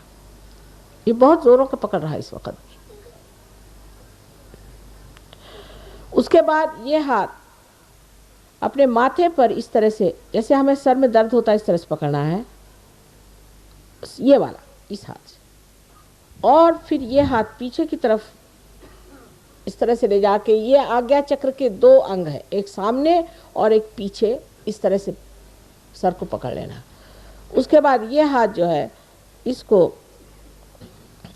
ये बहुत जोरों का पकड़ रहा है इस वक्त। उसके बाद ये हाथ अपने माथे पर इस तरह से, जैसे हमें सर में दर्द होता है इस तरह से पकड़ना है, ये वाला इस हाथ से। और फिर ये हाथ पीछे की तरफ इस तरह से ले जाके, ये आज्ञा चक्र के दो अंग है, एक सामने और एक पीछे, इस तरह से सर को पकड़ लेना। उसके बाद ये हाथ जो है, इसको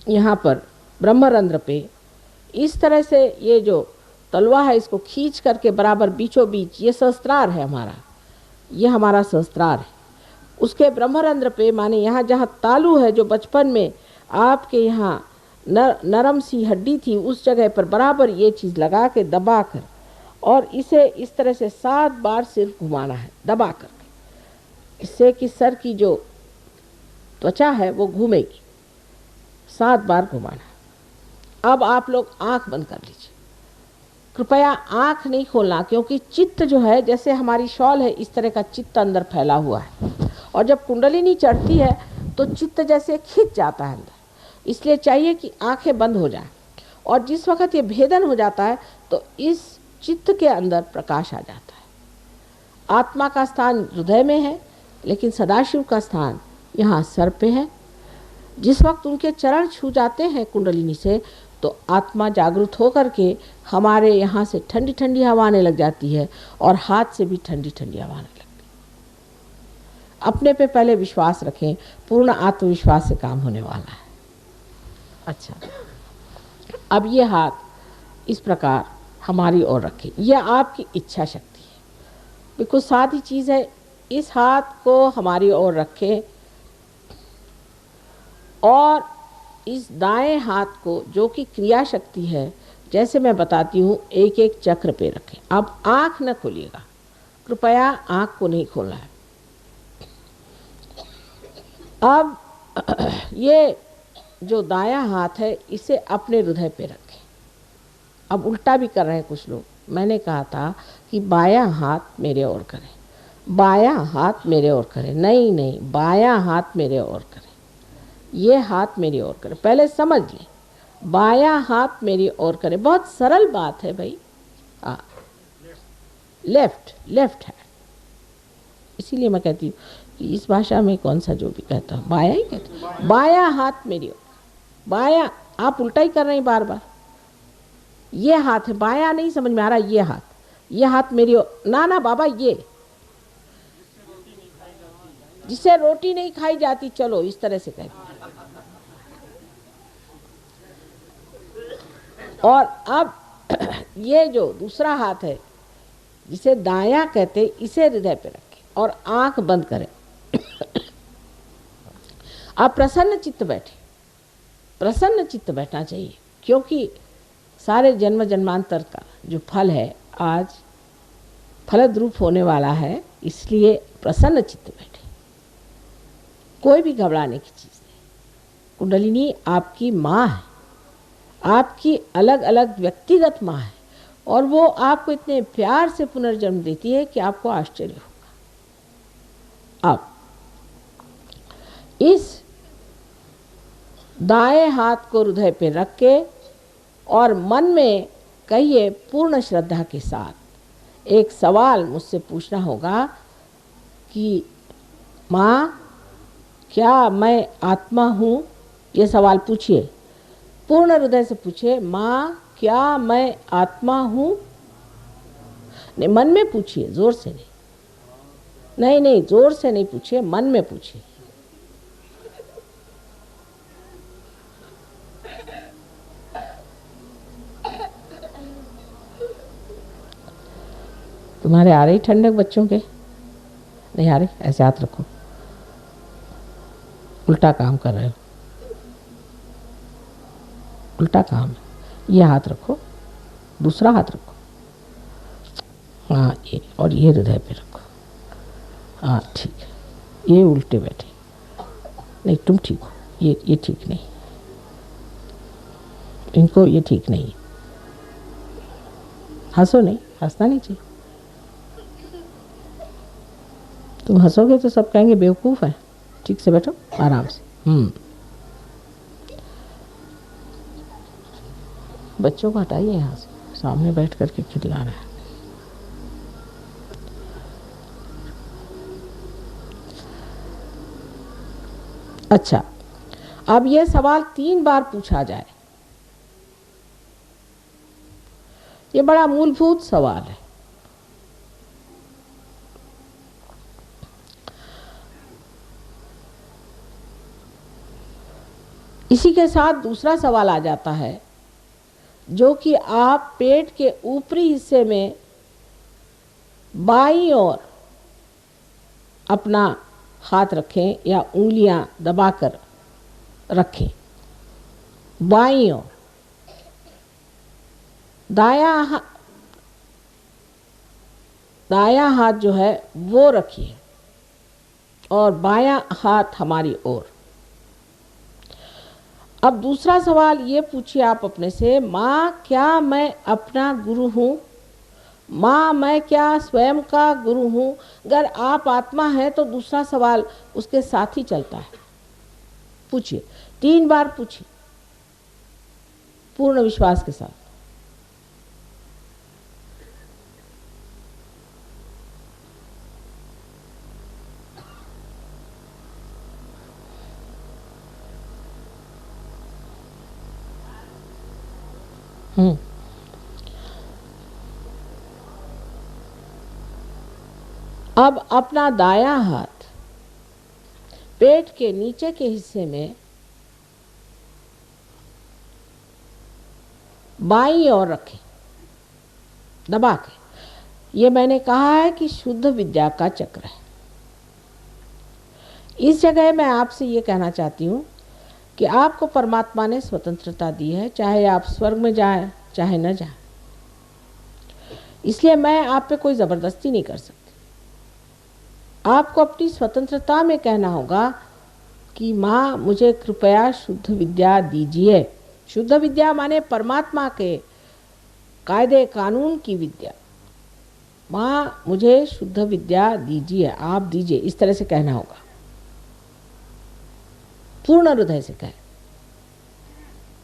यहाँ पर ब्रह्मरंध्र पे इस तरह से, ये जो तलवा है इसको खींच करके बराबर बीचों बीच, ये सहस्त्रार है हमारा, ये हमारा सहस्त्रार है। उसके ब्रह्मरंध्र पे, माने यहाँ जहाँ तालू है, जो बचपन में आपके यहाँ नरम सी हड्डी थी, उस जगह पर बराबर ये चीज़ लगा के दबा कर, और इसे इस तरह से 7 बार सिर्फ घुमाना है दबा कर, इससे कि सर की जो त्वचा है वो घूमेगी। 7 बार घुमाना। अब आप लोग आंख बंद कर लीजिए। कृपया आंख नहीं खोलना, क्योंकि चित्त जो है, जैसे हमारी शॉल है, इस तरह का चित्त अंदर फैला हुआ है, और जब कुंडलिनी चढ़ती है तो चित्त जैसे खिंच जाता है अंदर। इसलिए चाहिए कि आंखें बंद हो जाएं, और जिस वक्त ये भेदन हो जाता है तो इस चित्त के अंदर प्रकाश आ जाता है। आत्मा का स्थान हृदय में है, लेकिन सदाशिव का स्थान यहाँ सर पे है। जिस वक्त उनके चरण छू जाते हैं कुंडलिनी से, तो आत्मा जागृत होकर के हमारे यहाँ से ठंडी ठंडी हवा आने लग जाती है, और हाथ से भी ठंडी ठंडी हवा आने लगती है। अपने पे पहले विश्वास रखें, पूर्ण आत्मविश्वास से काम होने वाला है। अच्छा, अब ये हाथ इस प्रकार हमारी ओर रखें, यह आपकी इच्छा शक्ति है, बिल्कुल सादी चीज़ है। इस हाथ को हमारी ओर रखें और इस दाएं हाथ को, जो कि क्रिया शक्ति है, जैसे मैं बताती हूँ, एक एक चक्र पे रखें। अब आँख न खोलिएगा, कृपया आँख को नहीं खोलना है। अब ये जो दायां हाथ है, इसे अपने हृदय पे रखें। अब उल्टा भी कर रहे हैं कुछ लोग। मैंने कहा था कि बायां हाथ मेरे ओर करें, बायां हाथ मेरे ओर करें। नहीं नहीं, बायां हाथ मेरे ओर करें, ये हाथ मेरी ओर करें। पहले समझ लें, बायां हाथ मेरी ओर करें। बहुत सरल बात है भाई। Left hand. इसीलिए मैं कहती हूँ कि इस भाषा में कौन सा जो भी कहता हूँ, बाया ही कहता हूँ, बाया हाथ मेरी ओर, बाया। आप उल्टा ही कर रहे हैं बार बार। ये हाथ है, बाया नहीं समझ में आ रहा, ये हाथ मेरी ओर। ना ना बाबा, ये जिससे रोटी नहीं खाई जाती, चलो इस तरह से कहते। और अब ये जो दूसरा हाथ है जिसे दाया कहते, इसे हृदय पे रखें और आंख बंद करें। आप प्रसन्न चित्त बैठे, प्रसन्न चित्त बैठना चाहिए, क्योंकि सारे जन्म जन्मांतर का जो फल है आज फलद्रूप होने वाला है, इसलिए प्रसन्न चित्त बैठे। कोई भी घबराने की चीज़ नहीं। कुंडलिनी आपकी माँ है, आपकी अलग अलग व्यक्तिगत माँ है, और वो आपको इतने प्यार से पुनर्जन्म देती है कि आपको आश्चर्य होगा। अब इस दाएं हाथ को हृदय पे रख के और मन में कहिए पूर्ण श्रद्धा के साथ, एक सवाल मुझसे पूछना होगा कि माँ क्या मैं आत्मा हूँ? ये सवाल पूछिए, पूर्ण हृदय से पूछिए, माँ क्या मैं आत्मा हूँ? नहीं, मन में पूछिए, जोर से नहीं, नहीं नहीं, जोर से नहीं पूछिए, मन में पूछिए। तुम्हारे आ रही ठंडक बच्चों के? नहीं आ रही? ऐसे हाथ रखो, उल्टा काम कर रहे हो, उल्टा काम है। ये हाथ रखो, दूसरा हाथ रखो, हाँ ये, और ये हृदय पे रखो, हाँ ठीक है। ये उल्टे बैठे, नहीं तुम ठीक हो, ये ठीक नहीं, इनको ये ठीक नहीं। हंसो नहीं, हंसना नहीं चाहिए। तुम हंसोगे तो सब कहेंगे बेवकूफ़ है। ठीक से बैठो आराम से। बच्चों को हटाइए यहाँ से, सामने बैठ करके खिला रहे हैं। अच्छा, अब ये सवाल 3 बार पूछा जाए, ये बड़ा मूलभूत सवाल है। इसी के साथ दूसरा सवाल आ जाता है, जो कि आप पेट के ऊपरी हिस्से में बाईं ओर अपना हाथ रखें या उंगलियां दबाकर रखें, बाईं ओर। दायां हाथ जो है वो रखिए और बायां हाथ हमारी ओर। अब दूसरा सवाल ये पूछिए आप अपने से, माँ क्या मैं अपना गुरु हूँ? माँ मैं क्या स्वयं का गुरु हूँ? अगर आप आत्मा हैं तो दूसरा सवाल उसके साथ ही चलता है। पूछिए, 3 बार पूछिए पूर्ण विश्वास के साथ। अब अपना दायां हाथ पेट के नीचे के हिस्से में बाईं ओर रखें दबा के। ये मैंने कहा है कि शुद्ध विद्या का चक्र है। इस जगह मैं आपसे ये कहना चाहती हूँ कि आपको परमात्मा ने स्वतंत्रता दी है, चाहे आप स्वर्ग में जाएं चाहे न जाएं। इसलिए मैं आप पे कोई ज़बरदस्ती नहीं कर सकती। आपको अपनी स्वतंत्रता में कहना होगा कि माँ मुझे कृपया शुद्ध विद्या दीजिए। शुद्ध विद्या माने परमात्मा के कायदे कानून की विद्या। माँ मुझे शुद्ध विद्या दीजिए, आप दीजिए, इस तरह से कहना होगा। पूर्ण हृदय से कहें,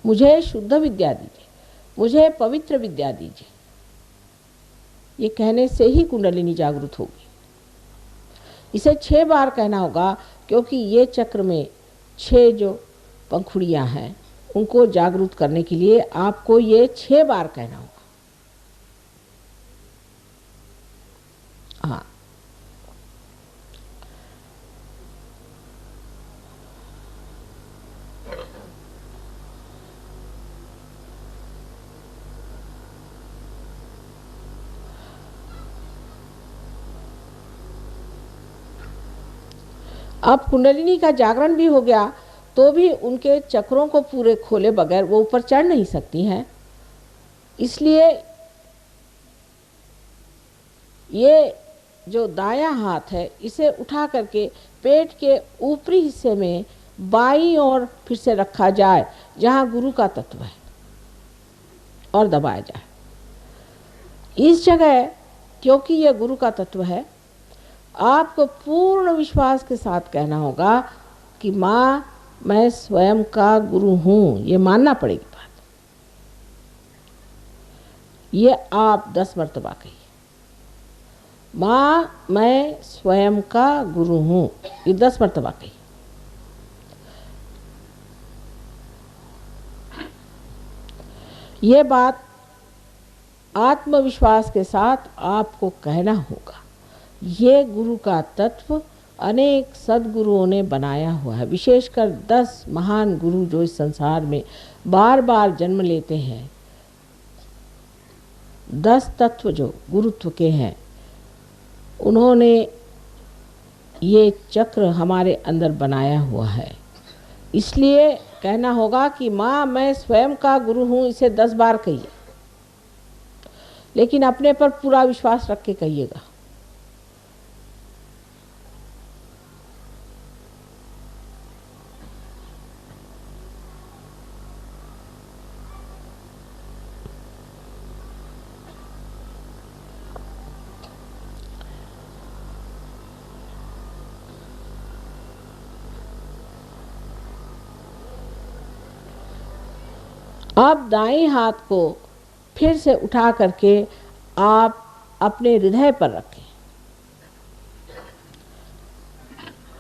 मुझे शुद्ध विद्या दीजिए, मुझे पवित्र विद्या दीजिए। ये कहने से ही कुंडलिनी जागृत होगी। इसे 6 बार कहना होगा, क्योंकि ये चक्र में 6 जो पंखुड़ियाँ हैं उनको जागृत करने के लिए आपको ये 6 बार कहना होगा। हाँ, अब कुंडलिनी का जागरण भी हो गया तो भी उनके चक्रों को पूरे खोले बगैर वो ऊपर चढ़ नहीं सकती हैं। इसलिए ये जो दायां हाथ है इसे उठा करके पेट के ऊपरी हिस्से में बाईं ओर फिर से रखा जाए, जहां गुरु का तत्व है, और दबाया जाए। इस जगह क्योंकि यह गुरु का तत्व है, आपको पूर्ण विश्वास के साथ कहना होगा कि माँ मैं स्वयं का गुरु हूँ। ये मानना पड़ेगी बात। ये आप 10 मर्तबा कहिए, माँ मैं स्वयं का गुरु हूँ। ये 10 मर्तबा कहिए। ये बात आत्मविश्वास के साथ आपको कहना होगा। ये गुरु का तत्व अनेक सद्गुरुओं ने बनाया हुआ है, विशेषकर 10 महान गुरु जो इस संसार में बार बार जन्म लेते हैं। 10 तत्व जो गुरुत्व के हैं, उन्होंने ये चक्र हमारे अंदर बनाया हुआ है। इसलिए कहना होगा कि माँ मैं स्वयं का गुरु हूँ। इसे 10 बार कहिए, लेकिन अपने पर पूरा विश्वास रख के कहिएगा। अब दाएं हाथ को फिर से उठा करके आप अपने हृदय पर रखें।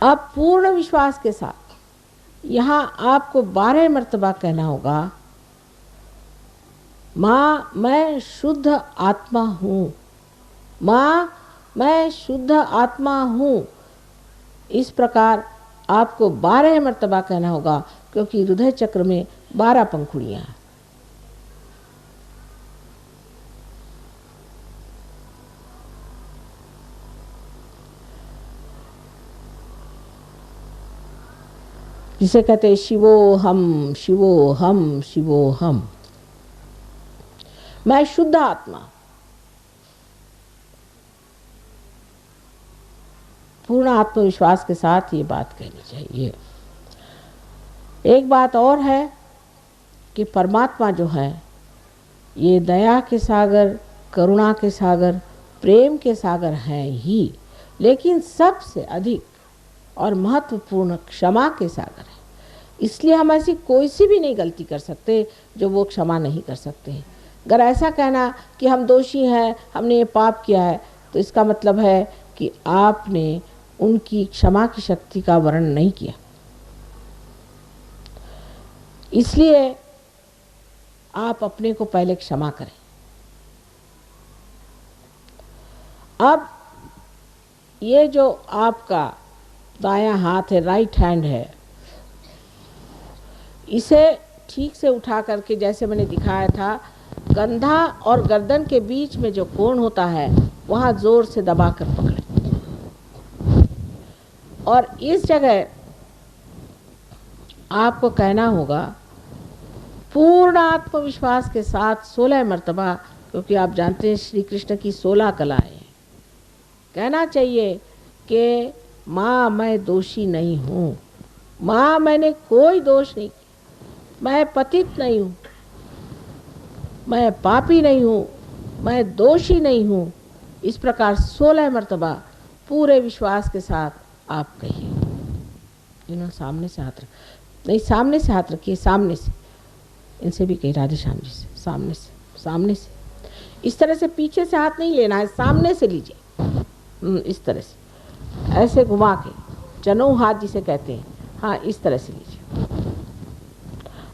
अब पूर्ण विश्वास के साथ यहाँ आपको 12 मर्तबा कहना होगा, माँ मैं शुद्ध आत्मा हूँ, माँ मैं शुद्ध आत्मा हूँ। इस प्रकार आपको 12 मर्तबा कहना होगा, क्योंकि हृदय चक्र में 12 पंखुड़ियाँ हैं। जिसे कहते हैं शिवो हम शिवो हम शिवो हम। मैं शुद्ध आत्मा। पूर्ण आत्मविश्वास के साथ ये बात कहनी चाहिए। एक बात और है कि परमात्मा जो है ये दया के सागर, करुणा के सागर, प्रेम के सागर हैं ही, लेकिन सबसे अधिक और महत्वपूर्ण क्षमा के सागर है। इसलिए हम ऐसी कोई सी भी नहीं गलती कर सकते जो वो क्षमा नहीं कर सकते। अगर ऐसा कहना कि हम दोषी हैं, हमने ये पाप किया है, तो इसका मतलब है कि आपने उनकी क्षमा की शक्ति का वर्णन नहीं किया। इसलिए आप अपने को पहले क्षमा करें। अब ये जो आपका दायां हाथ है, राइट हैंड है, इसे ठीक से उठा करके, जैसे मैंने दिखाया था, कंधा और गर्दन के बीच में जो कोण होता है वहाँ जोर से दबाकर पकड़ें। और इस जगह आपको कहना होगा पूर्ण आत्मविश्वास के साथ 16 मर्तबा, क्योंकि आप जानते हैं श्री कृष्ण की 16 कलाएं हैं। कहना चाहिए कि माँ मैं दोषी नहीं हूँ, माँ मैंने कोई दोष नहीं किया, मैं पतित नहीं हूँ, मैं पापी नहीं हूँ, मैं दोषी नहीं हूँ। इस प्रकार 16 मर्तबा पूरे विश्वास के साथ आप कहिए। इन्होंने सामने से हाथ रख, नहीं सामने से हाथ रखिए, सामने से, इनसे भी कही राधे श्याम जी से, सामने से, सामने से। इस तरह से पीछे से हाथ नहीं लेना है, सामने से लीजिए, इस तरह से ऐसे घुमा के, जनेऊ हाथ जिसे कहते हैं, हाँ इस तरह से लीजिए,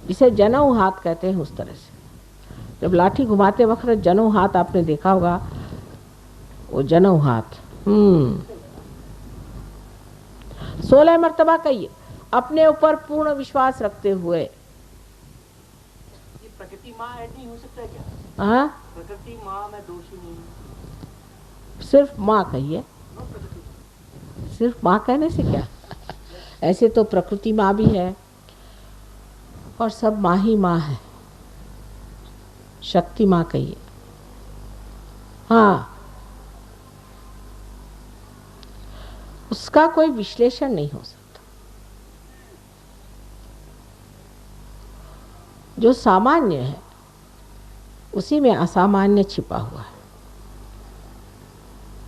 जिसे जनेऊ हाथ कहते हैं उस तरह से। जब लाठी घुमाते वक्त जनेऊ हाथ आपने देखा होगा, वो जनेऊ हाथ। 16 मर्तबा कहिए, अपने ऊपर पूर्ण विश्वास रखते हुए। प्रकृति माँ ऐड नहीं हो सकता क्या? हाँ, प्रकृति माँ में दोषी नहीं। सिर्फ माँ कहिए, सिर्फ माँ कहने से क्या, ऐसे तो प्रकृति माँ भी है और सब माँ ही माँ है। शक्ति माँ कहिए। हाँ, उसका कोई विश्लेषण नहीं हो सकता। जो सामान्य है उसी में असामान्य छिपा हुआ है।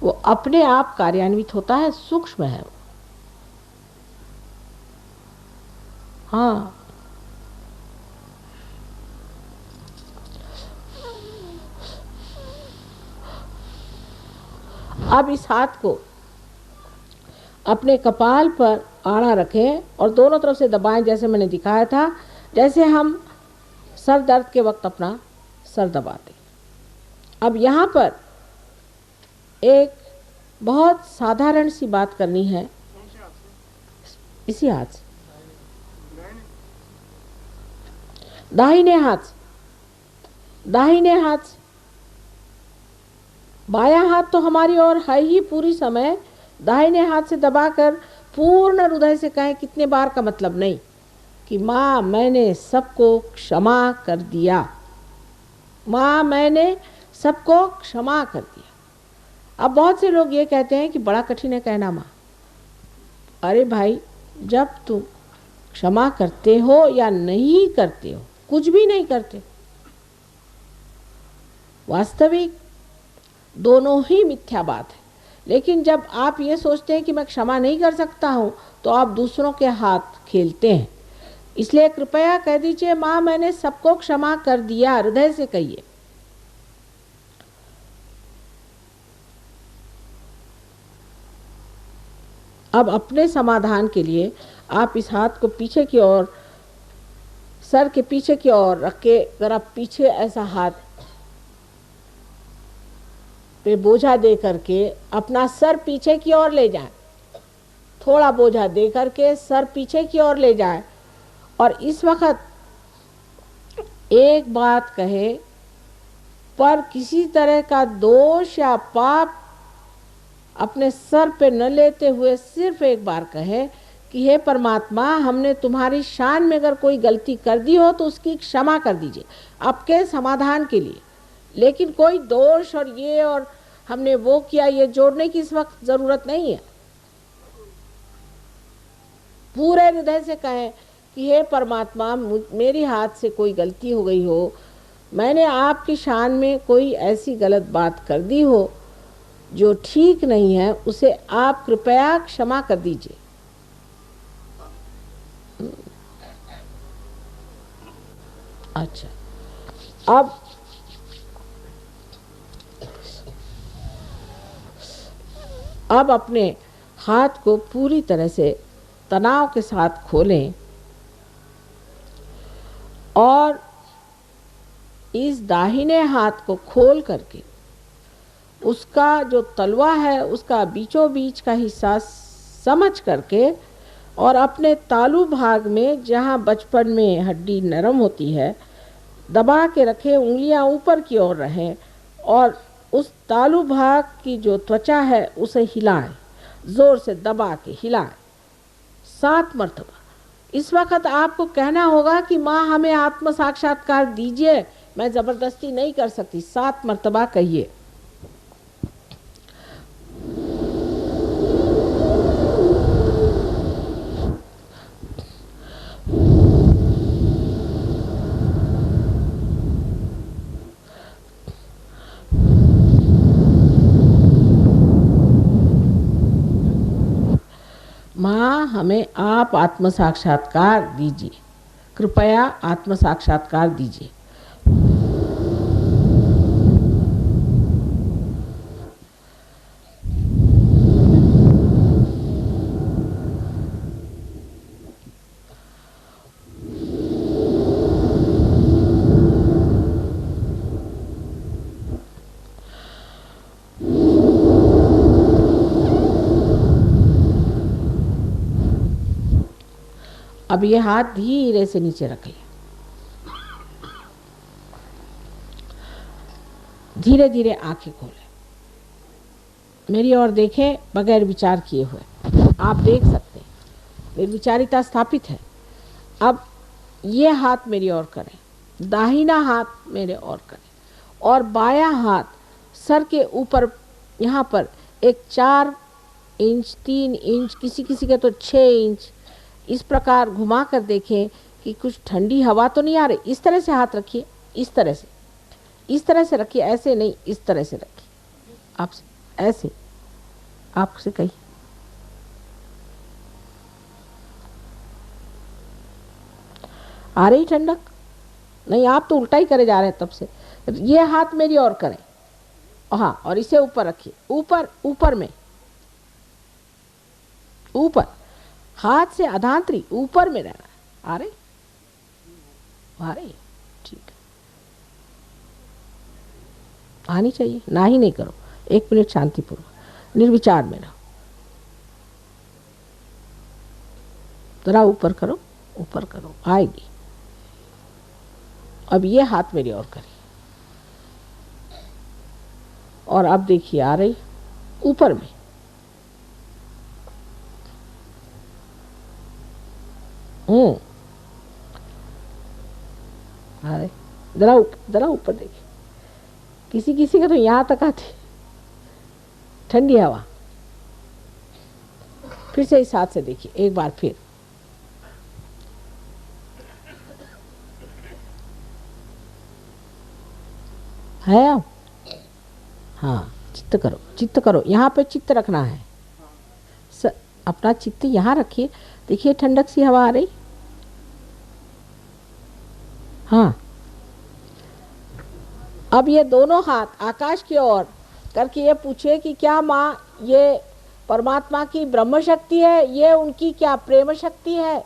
वो अपने आप कार्यान्वित होता है, सूक्ष्म है वो। हाँ, अब इस हाथ को अपने कपाल पर आड़ा रखें और दोनों तरफ से दबाएं, जैसे मैंने दिखाया था, जैसे हम सर दर्द के वक्त अपना सर दबाते। अब यहाँ पर एक बहुत साधारण सी बात करनी है। इसी हाथ से, दाहिने हाथ से, दाहिने हाथ से। बायां हाथ तो हमारी ओर है ही पूरी समय, दाहिने हाथ से दबाकर पूर्ण हृदय से कहें। कितने बार का मतलब नहीं कि माँ मैंने सबको क्षमा कर दिया, माँ मैंने सबको क्षमा कर दिया। अब बहुत से लोग ये कहते हैं कि बड़ा कठिन है कहना माँ। अरे भाई, जब तुम क्षमा करते हो या नहीं करते हो, कुछ भी नहीं करते, वास्तविक दोनों ही मिथ्या बात है। लेकिन जब आप ये सोचते हैं कि मैं क्षमा नहीं कर सकता हूँ, तो आप दूसरों के हाथ खेलते हैं। इसलिए कृपया कह दीजिए, माँ मैंने सबको क्षमा कर दिया, हृदय से कहिए। अब अपने समाधान के लिए आप इस हाथ को पीछे की ओर, सर के पीछे की ओर रख के, अगर आप पीछे ऐसा हाथ पे बोझा दे करके अपना सर पीछे की ओर ले जाएं, थोड़ा बोझा दे करके सर पीछे की ओर ले जाएं, और इस वक्त एक बात कहे, पर किसी तरह का दोष या पाप अपने सर पे न लेते हुए सिर्फ एक बार कहे कि हे परमात्मा, हमने तुम्हारी शान में अगर कोई गलती कर दी हो तो उसकी क्षमा कर दीजिए, आपके समाधान के लिए। लेकिन कोई दोष और ये और हमने वो किया, ये जोड़ने की इस वक्त जरूरत नहीं है। पूरे हृदय से कहें कि हे परमात्मा, मेरी हाथ से कोई गलती हो गई हो, मैंने आपकी शान में कोई ऐसी गलत बात कर दी हो जो ठीक नहीं है, उसे आप कृपया क्षमा कर दीजिए। अच्छा, अब अपने हाथ को पूरी तरह से तनाव के साथ खोलें और इस दाहिने हाथ को खोल करके उसका जो तलवा है उसका बीचों बीच का हिस्सा समझ करके, और अपने तालू भाग में जहाँ बचपन में हड्डी नरम होती है दबा के रखें, उंगलियां ऊपर की ओर रहें और उस तालू भाग की जो त्वचा है उसे हिलाएं, जोर से दबा के हिलाएं 7 मर्तबा। इस वक्त आपको कहना होगा कि माँ हमें आत्म साक्षात्कार दीजिए, मैं ज़बरदस्ती नहीं कर सकती। 7 मर्तबा कहिए। माँ हमें आप आत्म साक्षात्कार दीजिए, कृपया आत्म साक्षात्कार दीजिए। अब ये हाथ धीरे से नीचे रख ले, धीरे धीरे आंखें खोले, मेरी ओर देखें बगैर विचार किए हुए। आप देख सकते हैं निर्विचारिता स्थापित है। अब ये हाथ मेरी ओर करें, दाहिना हाथ मेरे ओर करें और बायां हाथ सर के ऊपर यहाँ पर एक 4 इंच 3 इंच किसी किसी के तो 6 इंच इस प्रकार घुमा कर देखें कि कुछ ठंडी हवा तो नहीं आ रही। इस तरह से हाथ रखिए, इस तरह से रखिए, ऐसे नहीं, इस तरह से रखिए। आपसे ऐसे आपसे कही आ रही ठंडक नहीं, आप तो उल्टा ही करे जा रहे हैं तब से। ये हाथ मेरी ओर करें, हाँ, और इसे ऊपर रखिए, ऊपर ऊपर में, ऊपर हाथ से अधांतरी ऊपर में रहना है। आ रही ठीक है, आनी चाहिए, ना ही नहीं करो। 1 मिनट शांतिपूर्वक निर्विचार में रहो। जरा ऊपर करो, ऊपर करो, आएगी। अब ये हाथ मेरी ओर करिए और अब देखिए आ रही ऊपर में। आ रही, जरा ऊपर देखिए। किसी किसी का तो यहाँ तक आती ठंडी हवा। फिर से इस हाथ से देखिए एक बार फिर। है अब? हाँ, चित्त करो, यहाँ पे चित्त रखना है। अपना चित्त यहाँ रखिए। देखिए ठंडक सी हवा आ रही। हाँ, अब ये दोनों हाथ आकाश की ओर करके ये पूछिए कि क्या माँ ये परमात्मा की ब्रह्म शक्ति है, ये उनकी क्या प्रेम शक्ति है,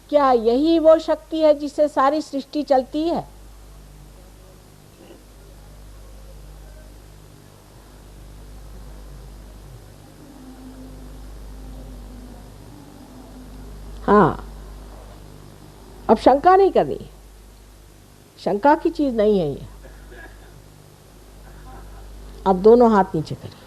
क्या यही वो शक्ति है जिससे सारी सृष्टि चलती है? हाँ, अब शंका नहीं करनी, शंका की चीज नहीं है ये। अब दोनों हाथ नीचे करिए।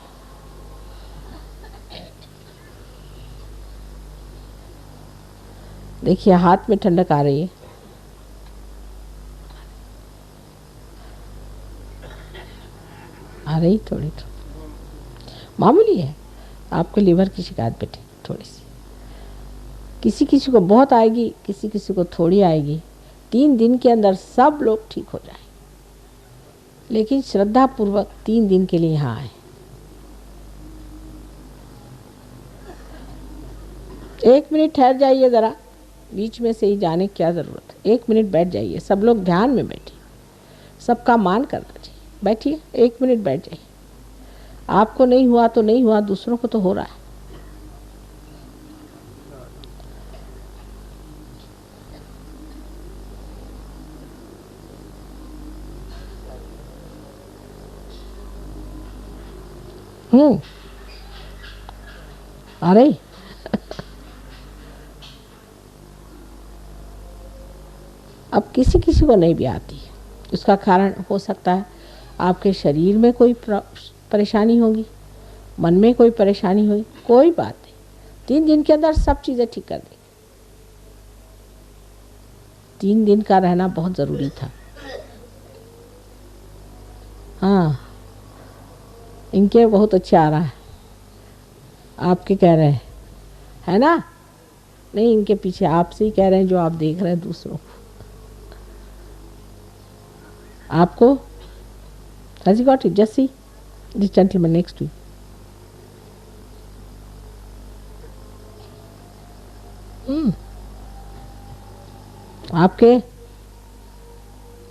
देखिए हाथ में ठंडक आ रही है। आ रही थोड़ी मामूली है। आपको लीवर की शिकायत बैठी थोड़ी सी, किसी किसी को बहुत आएगी, किसी किसी को थोड़ी आएगी। 3 दिन के अंदर सब लोग ठीक हो जाए, लेकिन श्रद्धा पूर्वक 3 दिन के लिए यहाँ आए। 1 मिनट ठहर जाइए जरा, बीच में से ही जाने की क्या ज़रूरत है। 1 मिनट बैठ जाइए, सब लोग ध्यान में बैठिए, सबका मान करना चाहिए। बैठिए, 1 मिनट बैठ जाइए। आपको नहीं हुआ तो नहीं हुआ, दूसरों को तो हो रहा है। अरे अब किसी किसी को नहीं भी आती है, उसका कारण हो सकता है आपके शरीर में कोई परेशानी होगी, मन में कोई परेशानी होगी, कोई बात नहीं। 3 दिन के अंदर सब चीज़ें ठीक कर देंगे। 3 दिन का रहना बहुत ज़रूरी था। हाँ, इनके बहुत अच्छा आ रहा है, आपके कह रहे हैं, है ना? नहीं, इनके पीछे आपसे ही कह रहे हैं जो आप देख रहे हैं दूसरों को। आपको has he got it? Just see this gentleman next to you.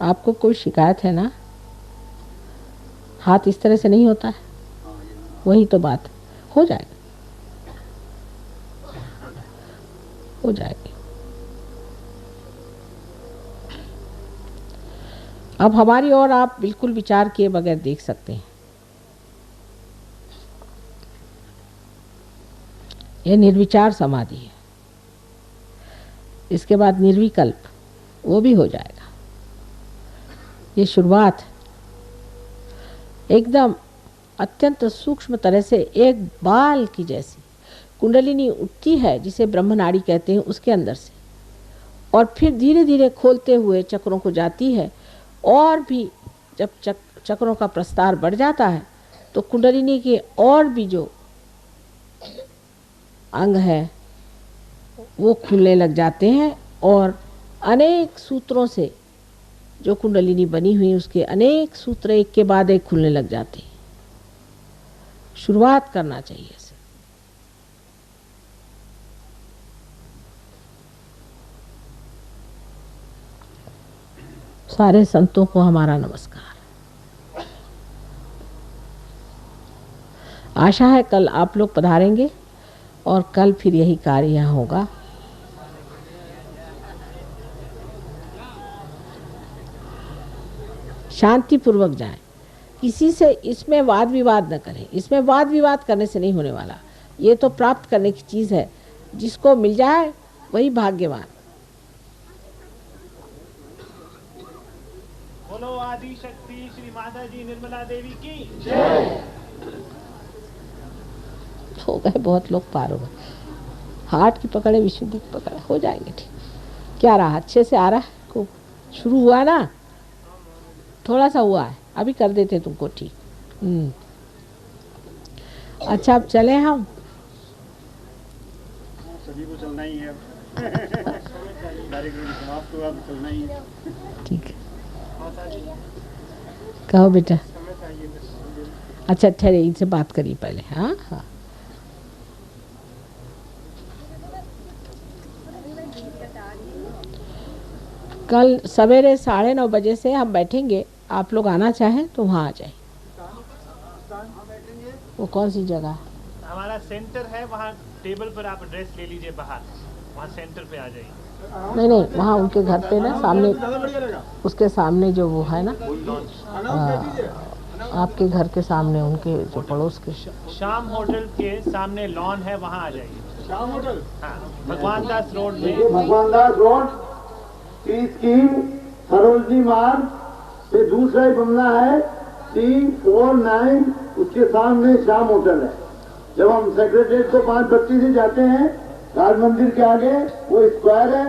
आपको कोई शिकायत है ना? हाथ इस तरह से नहीं होता है, वही तो बात है। हो जाएगा, हो जाएगी। अब हमारी ओर आप बिल्कुल विचार किए बगैर देख सकते हैं। यह निर्विचार समाधि है। इसके बाद निर्विकल्प, वो भी हो जाएगा। ये शुरुआत है। एकदम अत्यंत सूक्ष्म तरह से एक बाल की जैसी कुंडलिनी उठती है, जिसे ब्रह्मनाड़ी कहते हैं, उसके अंदर से, और फिर धीरे धीरे खोलते हुए चक्रों को जाती है। और भी जब चक्रों का प्रस्तार बढ़ जाता है तो कुंडलिनी के और भी जो अंग है वो खुलने लग जाते हैं, और अनेक सूत्रों से जो कुंडलिनी बनी हुई उसके अनेक सूत्र एक के बाद एक खुलने लग जाते हैं। शुरुआत करना चाहिए इसे। सारे संतों को हमारा नमस्कार। आशा है कल आप लोग पधारेंगे और कल फिर यही कार्य यहाँ होगा। शांतिपूर्वक जाएं, किसी से इसमें वाद विवाद न करें। इसमें वाद विवाद करने से नहीं होने वाला। ये तो प्राप्त करने की चीज़ है, जिसको मिल जाए वही भाग्यवान। बोलो आदि शक्ति श्री माता जी निर्मला देवी की जय। हो गए बहुत लोग पार हो गए। हार्ट की पकड़े, विशुद्धि की पकड़े, हो जाएंगे ठीक। क्या रहा, अच्छे से आ रहा है? खूब शुरू हुआ ना, थोड़ा सा हुआ है, अभी कर देते तुमको ठीक। अच्छा अब चले हम। सभी को चलना ही है। कार्यक्रम समाप्त हुआ तो चलना ही है। ठीक है, कहो बेटा। अच्छा ठहरे, इनसे बात करिए पहले। हाँ हाँ, कल सवेरे 9:30 बजे से हम बैठेंगे। आप लोग आना चाहें तो वहाँ आ जाए। वो कौन सी जगह है? हमारा सेंटर है, वहाँ टेबल पर आप एड्रेस ले लीजिए बाहर, वहाँ सेंटर पे आ जाइए। नहीं नहीं, वहाँ उनके घर पे ना, सामने, उसके सामने जो वो है ना, आपके घर के सामने, उनके जो पड़ोस के। शाम होटल के सामने लॉन है, वहाँ आ जाइए। शाम होटल, हाँ, भगवान दास रोड में। भगवान दास रोड, टी स्कीम, सरोजनी मार्ग से दूसरा ही बंगला है 349, उसके सामने श्याम होटल है। जब हम सेक्रेटरीट को 5:32 से जाते हैं, राज मंदिर के आगे वो स्क्वायर है,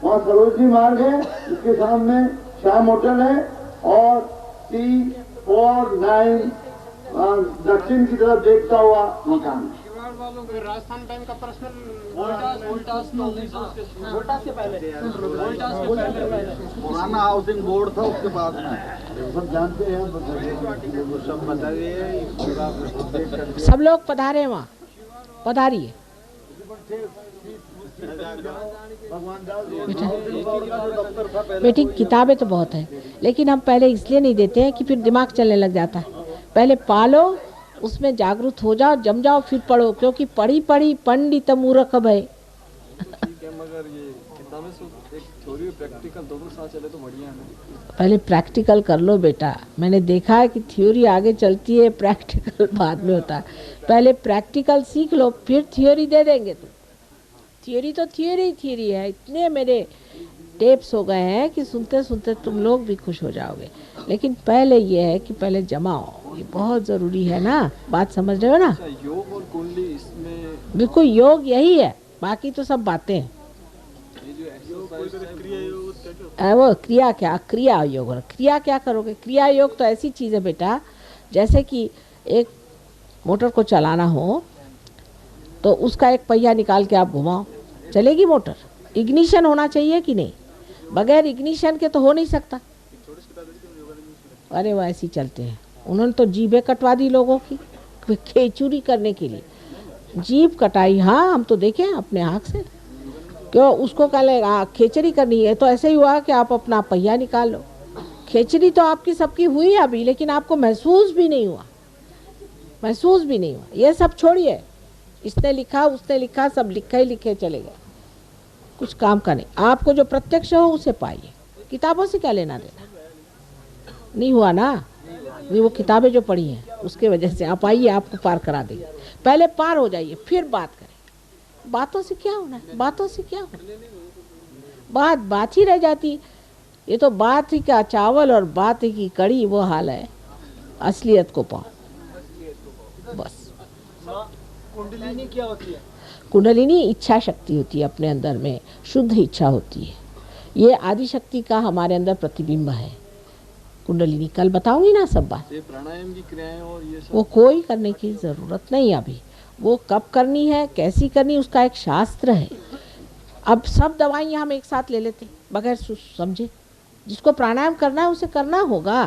वहाँ सरोजनी मार्ग है, उसके सामने श्याम होटल है, और 349 दक्षिण की तरफ देखता हुआ मकान। राजस्थान बैंक का पर्सनल पुराना हाउसिंग बोर्ड था, उसके बाद सब जानते हैं, सब बताइए। सब लोग पधारे, वहाँ पधारिए। बेटी किताबें तो बहुत हैं, लेकिन हम पहले इसलिए नहीं देते हैं कि फिर दिमाग चलने लग जाता है। पहले पालो, उसमें जागरूक हो जाओ, जम जाओ, फिर पढ़ो, क्योंकि पढ़ी पढ़ी पंडित मूर्ख भय। मगर ये किताबें एक थ्योरी और प्रैक्टिकल दोनों साथ चले तो बढ़िया है। पहले प्रैक्टिकल कर लो बेटा। मैंने देखा है कि थ्योरी आगे चलती है, प्रैक्टिकल बाद में होता है। पहले प्रैक्टिकल सीख लो, फिर थ्योरी दे देंगे तुम। थ्योरी तो थ्योरी है। इतने मेरे टेप्स हो गए हैं कि सुनते सुनते तुम लोग भी खुश हो जाओगे। लेकिन पहले ये है कि पहले जमाओ, ये बहुत ज़रूरी है ना। बात समझ रहे हो ना? योग और कुंडली इसमें बिल्कुल योग यही है, बाकी तो सब बातें हैं। वो क्रिया क्या, क्रिया योग। क्रिया क्या करोगे? क्रिया योग तो ऐसी चीज़ है बेटा, जैसे कि एक मोटर को चलाना हो तो उसका एक पहिया निकाल के आप घुमाओ, चलेगी मोटर। इग्निशन होना चाहिए कि नहीं? बगैर इग्निशन के तो हो नहीं सकता। अरे वो ऐसे चलते हैं। उन्होंने तो जीभें कटवा दी लोगों की, खेचुरी करने के लिए जीभ कटाई। हाँ, हम तो देखे हैं अपने आँख से। क्यों उसको कह खेचरी करनी है, तो ऐसे ही हुआ कि आप अपना पहिया निकाल लो। खेचरी तो आपकी सबकी हुई अभी, लेकिन आपको महसूस भी नहीं हुआ। ये सब छोड़िए, इसने लिखा उसने लिखा, सब लिखे ही लिखे चले गए, कुछ काम का नहीं। आपको जो प्रत्यक्ष हो उसे पाइए। किताबों से क्या लेना देना? नहीं हुआ ना? वो किताबें जो पढ़ी हैं उसके वजह से आप आइए, आपको पार करा देंगे। पहले पार हो जाइए, फिर बात करें। बातों से क्या होना है? बातों से क्या होना? बात बात ही रह जाती। ये तो बात ही का चावल और बात ही की कड़ी, वो हाल है। असलियत को पाओ बस। कुंडलिनी क्या होती है? कुंडलिनी इच्छा शक्ति होती है, अपने अंदर में शुद्ध इच्छा होती है। ये आदि शक्ति का हमारे अंदर प्रतिबिंब है कुंडलिनी। कल बताऊंगी ना सब बात। ये प्राणायाम की क्रियाएं और ये सब वो कोई करने की ज़रूरत नहीं अभी। वो कब करनी है, कैसी करनी, उसका एक शास्त्र है। अब सब दवाइयाँ हम एक साथ ले लेते बगैर समझे। जिसको प्राणायाम करना है उसे करना होगा,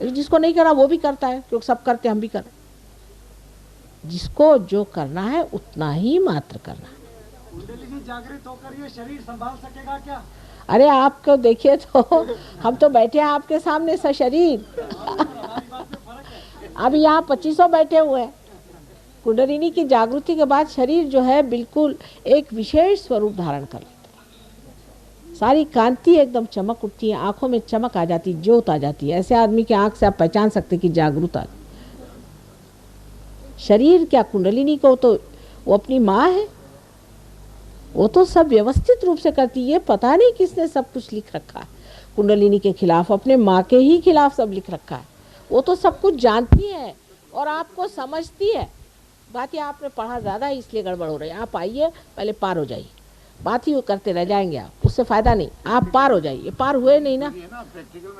लेकिन जिसको नहीं करना वो भी करता है, क्योंकि सब करते हम भी करें। जिसको जो करना है उतना ही मात्र करना है। कुंडलिनी जागृत होकर ये शरीर संभाल सकेगा क्या? अरे आपको देखिए तो हम तो बैठे हैं आपके सामने सशरीर। अभी यहाँ 2500 बैठे हुए हैं। कुंडलिनी की जागृति के बाद शरीर जो है बिल्कुल एक विशेष स्वरूप धारण कर लेता है। सारी कांति एकदम चमक उठती है, आंखों में चमक आ जाती, ज्योत आ जाती है। ऐसे आदमी की आंख से आप पहचान सकते कि जागृत आ। शरीर क्या, कुंडलिनी को तो वो अपनी माँ है, वो तो सब व्यवस्थित रूप से करती है। पता नहीं किसने सब कुछ लिख रखा है कुंडलिनी के खिलाफ, अपने माँ के ही खिलाफ सब लिख रखा है। वो तो सब कुछ जानती है और आपको समझती है। बात ये आपने पढ़ा ज़्यादा है इसलिए गड़बड़ हो रही है। आप आइए पहले पार हो जाइए, बात ही वो करते रह जाएंगे आप, उससे फ़ायदा नहीं। आप पार हो जाइए, पार हुए नहीं ना,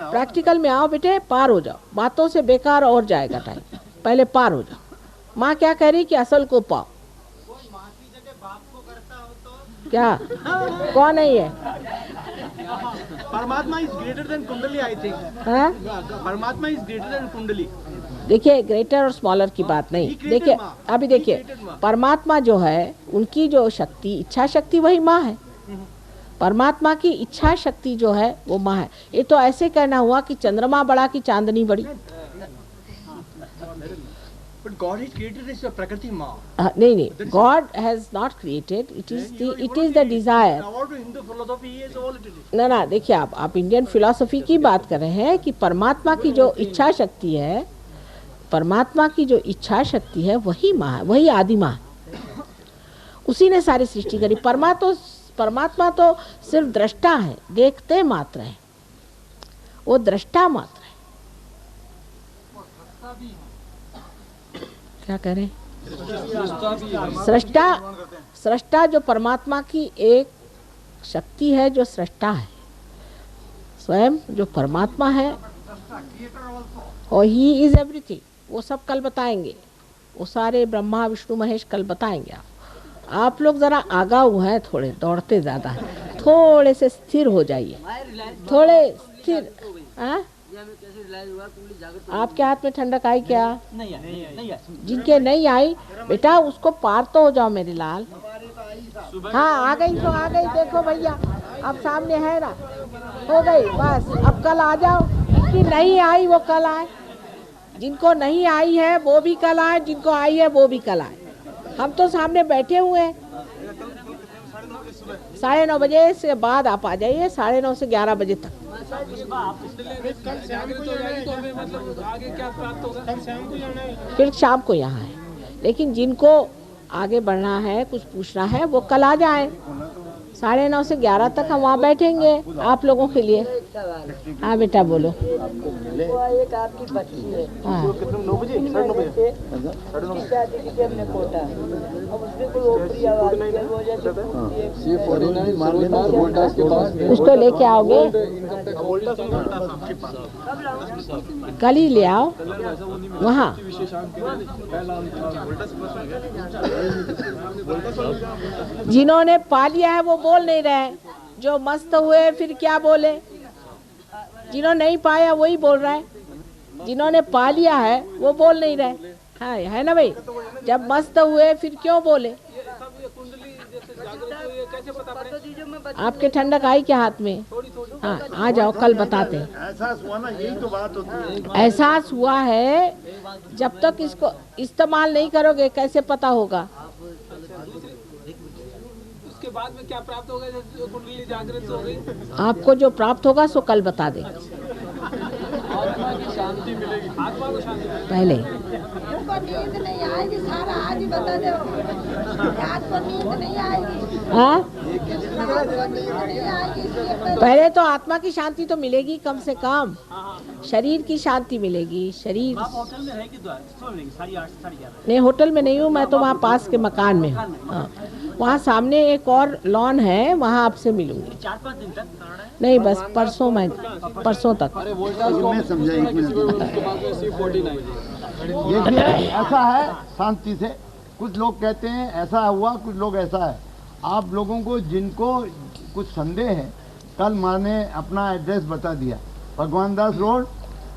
प्रैक्टिकल में आओ बेटे, पार हो जाओ। बातों से बेकार और जाएगा टाइम, पहले पार हो जाओ। माँ क्या कह रही कि असल को पाओ। क्या कौन है ये? परमात्मा इज ग्रेटर देन कुंडली, आई थिंक। परमात्मा इज ग्रेटर देन कुंडली। देखिए, ग्रेटर और स्मॉलर की बात नहीं। देखिए अभी देखिए, परमात्मा जो है उनकी जो शक्ति, इच्छा शक्ति, वही माँ है। परमात्मा की इच्छा शक्ति जो है वो माँ है। ये तो ऐसे कहना हुआ कि चंद्रमा बड़ा कि चांदनी बड़ी। But God has created this Prakriti Ma. नहीं, God has not created. It is the desire. According to Hindu philosophy, He is all it is. ना देखिए, आप इंडियन फिलॉसफी की बात कर रहे हैं कि परमात्मा की जो इच्छा शक्ति है, परमात्मा की जो इच्छा शक्ति है वही माँ है, वही आदि माँ है। उसी ने सारी सृष्टि करी। परमात्मा तो सिर्फ दृष्टा है, देखते मात्र है, वो दृष्टा मात्र है। क्या करें? सृष्टा जो परमात्मा की एक शक्ति है, जो सृष्टा है, स्वयं जो परमात्मा है, और ही इज एवरीथिंग। वो सब कल बताएंगे, वो सारे ब्रह्मा विष्णु महेश कल बताएंगे। आप लोग ज़रा आगा हुए हैं, थोड़े दौड़ते ज़्यादा है, थोड़े से स्थिर हो जाइए, थोड़े स्थिर। हाँ, आपके हाथ में ठंडक आई क्या? नहीं। जिनके नहीं आई बेटा, उसको पार तो हो जाओ मेरे लाल। हाँ, आ गई तो आ गई। देखो भैया, अब सामने है ना, हो गई बस। अब कल आ जाओ। कि नहीं आई वो कल आए, जिनको नहीं आई है वो भी कल आए, जिनको आई है वो भी कल आए। हम तो सामने बैठे हुए हैं। 9:30 बजे से बाद आप आ जाइए, 9:30 से 11 बजे तक। फिर शाम को यहाँ है, लेकिन जिनको आगे बढ़ना है, कुछ पूछना है, वो कल आ जाए। 9:30 से 11 तक हम वहाँ बैठेंगे आप लोगों के लिए। हाँ बेटा बोलो। एक आपकी बच्ची है, हाँ, 9 बजे 9:30 शादी की हमने कोटा, अब उसमें कोई ओपरी आवाज है, वो जैसे C49 मार्केट वोल्टास के पास उसको लेके आओगे, कल ही ले आओ वहाँ। जिन्होंने पा लिया है वो बोल नहीं रहे, जो मस्त हुए फिर क्या बोले। जिन्होंने नहीं पाया वही बोल रहा है, जिन्होंने पा लिया है वो बोल नहीं रहे। हाँ, है ना भाई, जब मस्त हुए फिर क्यों बोले। आपके ठंडक आई क्या हाथ में? हाँ, आ जाओ, कल बताते हैं। एहसास हुआ ना, यही तो बात होती है। एहसास हुआ है, जब तक इसको इस्तेमाल नहीं करोगे कैसे पता होगा। उसके बाद में क्या प्राप्त होगा जब कुंडली जागृत हो गई? आपको जो प्राप्त होगा सो कल बता देंगे। आत्मा की शांति मिलेगी। आत्मा को शांति पहले को नींद नहीं आएगी, सारा आज ही बता दो, रात को नींद नहीं आएगी। हाँ, रात को नींद नहीं आएगी, इसलिए पहले तो आत्मा की शांति तो मिलेगी कम से कम, शरीर की शांति मिलेगी। शरीर होटल में है कि साढ़े 8 साढ़े 11? नहीं, होटल में नहीं हूँ मैं, तो वहाँ पास के मकान में हूँ। हाँ, वहाँ सामने एक और लॉन है, वहाँ आपसे मिलूंगी। 4-5 दिन तक नहीं, बस परसों तक। अरे वोल्टास का मैं ऑफिस समझा, है, एक किसी को मिनट। उसके बाद में C49 देखिए ऐसा है शांति से, कुछ लोग कहते हैं ऐसा हुआ, कुछ लोग ऐसा है। आप लोगों को जिनको कुछ संदेह है, कल मैंने अपना एड्रेस बता दिया, भगवान दास रोड,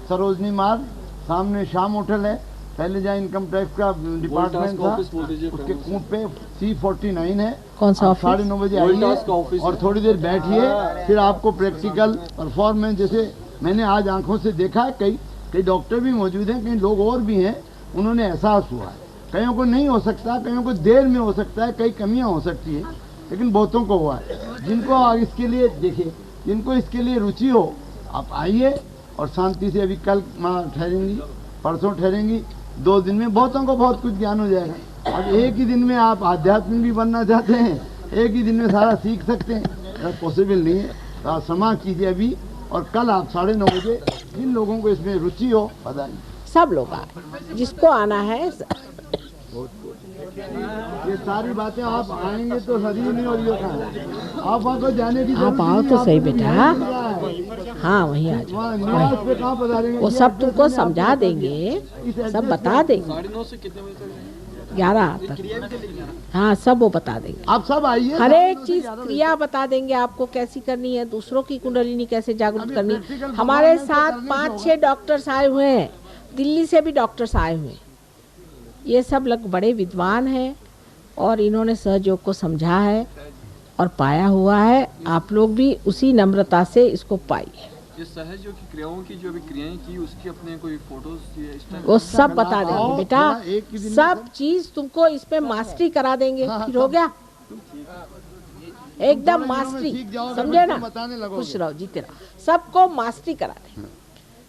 सरोजनी मार्ग, सामने श्याम होटल है, पहले जहाँ इनकम टैक्स का डिपार्टमेंट था उसके कूट पे C49 है। कौन सा ऑफिस? 9:30 बजे वोल्टास का आइए ऑफिस और है। थोड़ी देर बैठिए, फिर आपको प्रैक्टिकल परफॉर्मेंस, जैसे मैंने आज आंखों से देखा है, कई डॉक्टर भी मौजूद हैं, कई लोग और भी हैं, उन्होंने एहसास हुआ है। कईयों को नहीं हो सकता, कईयों को देर में हो सकता है, कई कमियां हो सकती है, लेकिन बहुतों को हुआ है। जिनको इसके लिए देखिए, जिनको इसके लिए रुचि हो, आप आइए और शांति से, अभी कल माँ ठहरेंगी, परसों ठहरेंगी, 2 दिन में बहुतों को बहुत कुछ ज्ञान हो जाएगा। अब एक ही दिन में आप आध्यात्मिक भी बनना चाहते हैं, एक ही दिन में सारा सीख सकते हैं, पॉसिबल नहीं है। तो आप समा कीजिए अभी, और कल आप 9:30 बजे जिन लोगों को इसमें रुचि हो बताइए। सब लोग आए, जिसको आना है। ये सारी बातें आप आएंगे तो सदी नहीं हो रही है, आप वहाँ को जाने की आप आओ तो सही बेटा। हाँ, वहीं आ जाओ, वहाँ निवास पे कहाँ पधारेंगे? वो सब तुमको समझा देंगे, सब बता देंगे। 9:30 से कितने बजे तक? 11 तक। हाँ, सब वो बता देंगे, आप सब आइए, हर एक चीज क्रिया बता देंगे आपको, कैसी करनी है, दूसरों की कुंडलिनी कैसे जागृत करनी है। हमारे साथ 5-6 डॉक्टर्स आए हुए हैं, दिल्ली से भी डॉक्टर्स आए हुए हैं। ये सब लोग बड़े विद्वान हैं और इन्होंने सहयोग को समझा है और पाया हुआ है। आप लोग भी उसी नम्रता से इसको पाइए। ये सहयोग की क्रियाओं की जो अभी क्रियाएं की, उसकी अपने कोई फोटोज इस टाइप वो सब बता देंगे आओ, बेटा, थोड़ा एक ही दिन में सब चीज तुमको इसमें मास्टरी करा देंगे। फिर हो गया एकदम मास्टरी, सीख जाओगे, समझे ना? फिर बताने लगोगे। खुश रहो, जीते रहो, सबको मास्टरी करा देंगे।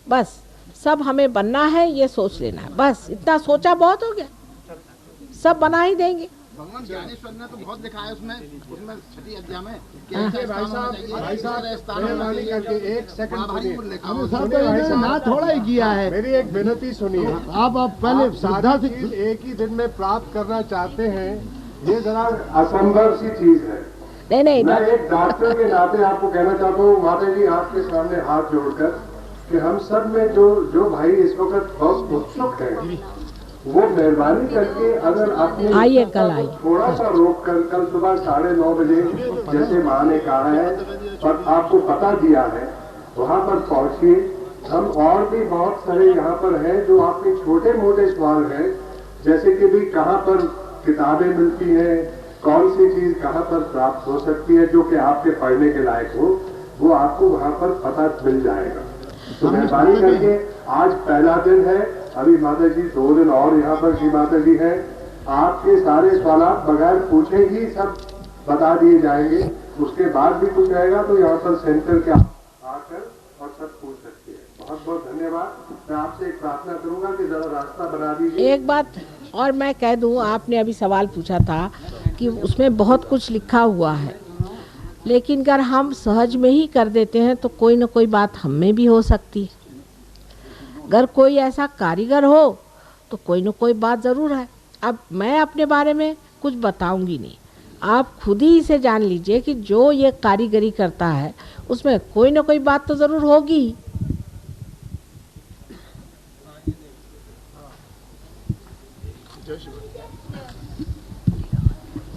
बस सब हमें बनना है, ये सोच लेना है, बस इतना सोचा बहुत हो गया, सब बना ही देंगे। भगवान ज्ञानेश्वर ने तो बहुत लिखा है उसमें 6 अध्याय में। ना थोड़ा ही किया है। मेरी एक विनती सुनिए, आप पहले श्रद्धा से चीज एक ही दिन में प्राप्त करना चाहते हैं, ये जरा असंभव सी चीज है। नहीं, मैं एक डॉक्टर के नाते आपको कहना चाहता हूँ माता जी, आपके सामने हाथ जोड़कर, कि हम सब में जो भाई इस वक्त बहुत उत्सुक हैं, वो मेहरबानी करके अगर अपने आइए, कल आइए। थोड़ा सा रोक कर कल सुबह 9:30 बजे जैसे माँ ने कहा है और आपको पता दिया है, वहाँ पर पहुँचिए। हम और भी बहुत सारे यहाँ पर हैं जो आपके छोटे मोटे सवाल हैं, जैसे कि भी कहाँ पर किताबें मिलती हैं, कौन सी चीज कहाँ पर प्राप्त हो सकती है जो कि आपके पढ़ने के लायक हो, वो आपको वहाँ पर पता मिल जाएगा। तो मेहरबानी करके, आज पहला दिन है, अभी माता जी 2 दिन और यहाँ पर श्री माता जी हैं, आपके सारे सवाल बगैर पूछे ही सब बता दिए जाएंगे। उसके बाद भी कुछ रहेगा तो यहाँ पर सेंटर के आकर और सब पूछ सकते हैं। बहुत बहुत धन्यवाद। मैं आपसे एक प्रार्थना करूंगा कि जरा रास्ता बना दीजिए। एक बात और मैं कह दूं, आपने अभी सवाल पूछा था कि उसमें बहुत कुछ लिखा हुआ है, लेकिन अगर हम सहज में ही कर देते हैं तो कोई ना कोई बात हम में भी हो सकती है। अगर कोई ऐसा कारीगर हो तो कोई ना कोई बात ज़रूर है। अब मैं अपने बारे में कुछ बताऊंगी नहीं, आप खुद ही इसे जान लीजिए कि जो ये कारीगरी करता है उसमें कोई ना कोई बात तो ज़रूर होगी।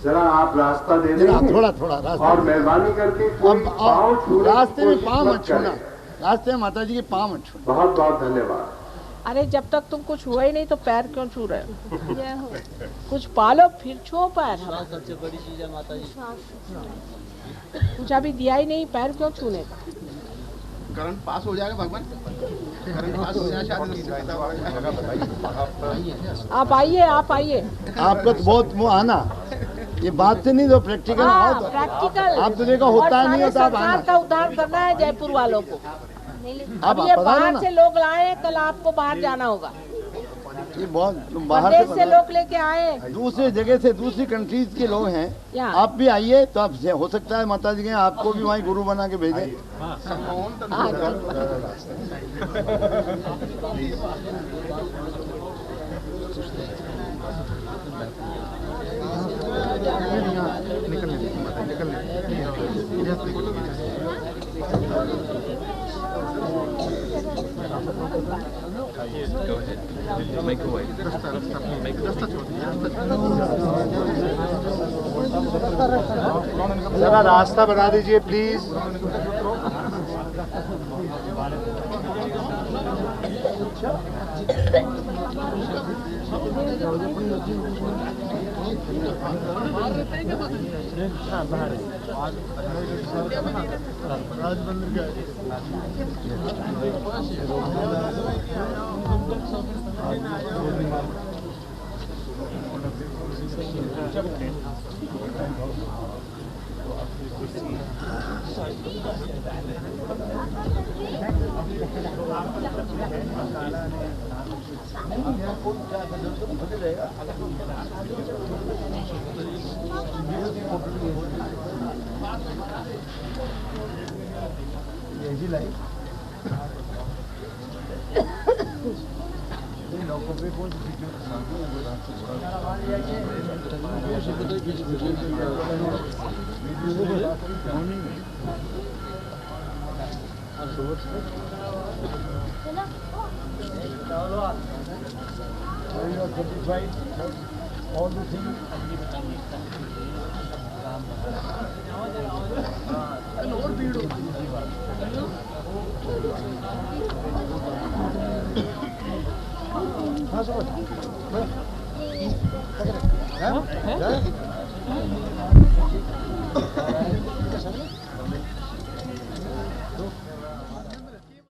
जरा आप रास्ता दे देंगे थोड़ा रास्ता, और मेहरबानी करके कोई पाँव छूने की रास्ते में कोशिश पाँव मत मत छूना, करें। रास्ते में माता जी के पाँव मत छूना। बहुत बहुत धन्यवाद। अरे जब तक तुम कुछ हुआ ही नहीं तो पैर क्यों छू रहे हो? कुछ पालो फिर छो पैर। सबसे बड़ी चीज है माता जी। कुछ अभी दिया ही नहीं, पैर क्यों छूने का? करंट पास हो जाएगा भगवान, करंट पास हो जाएगा। आप आइए, आप आइए। आपका तो बहुत वो आना, ये बात से नहीं, तो प्रैक्टिकल हाँ, आओ तो। प्रैक्टिकल। आप तो देखो होता है नहीं होता, आप संसार आना। का उद्धार करना है जयपुर वालों को। आप अब ये पता बाहर ना। से लोग लाए, कल आपको बाहर जाना होगा। ये बहुत बाहर प्रदेश से लोग लेके आए, दूसरी जगह से, दूसरी कंट्रीज के लोग हैं। यहाँ। आप भी आइए तो आप हो सकता है माता जी के आपको भी वहीं गुरु बना के भेजें। जरा रास्ता बना दीजिए प्लीज। All the things. हाँ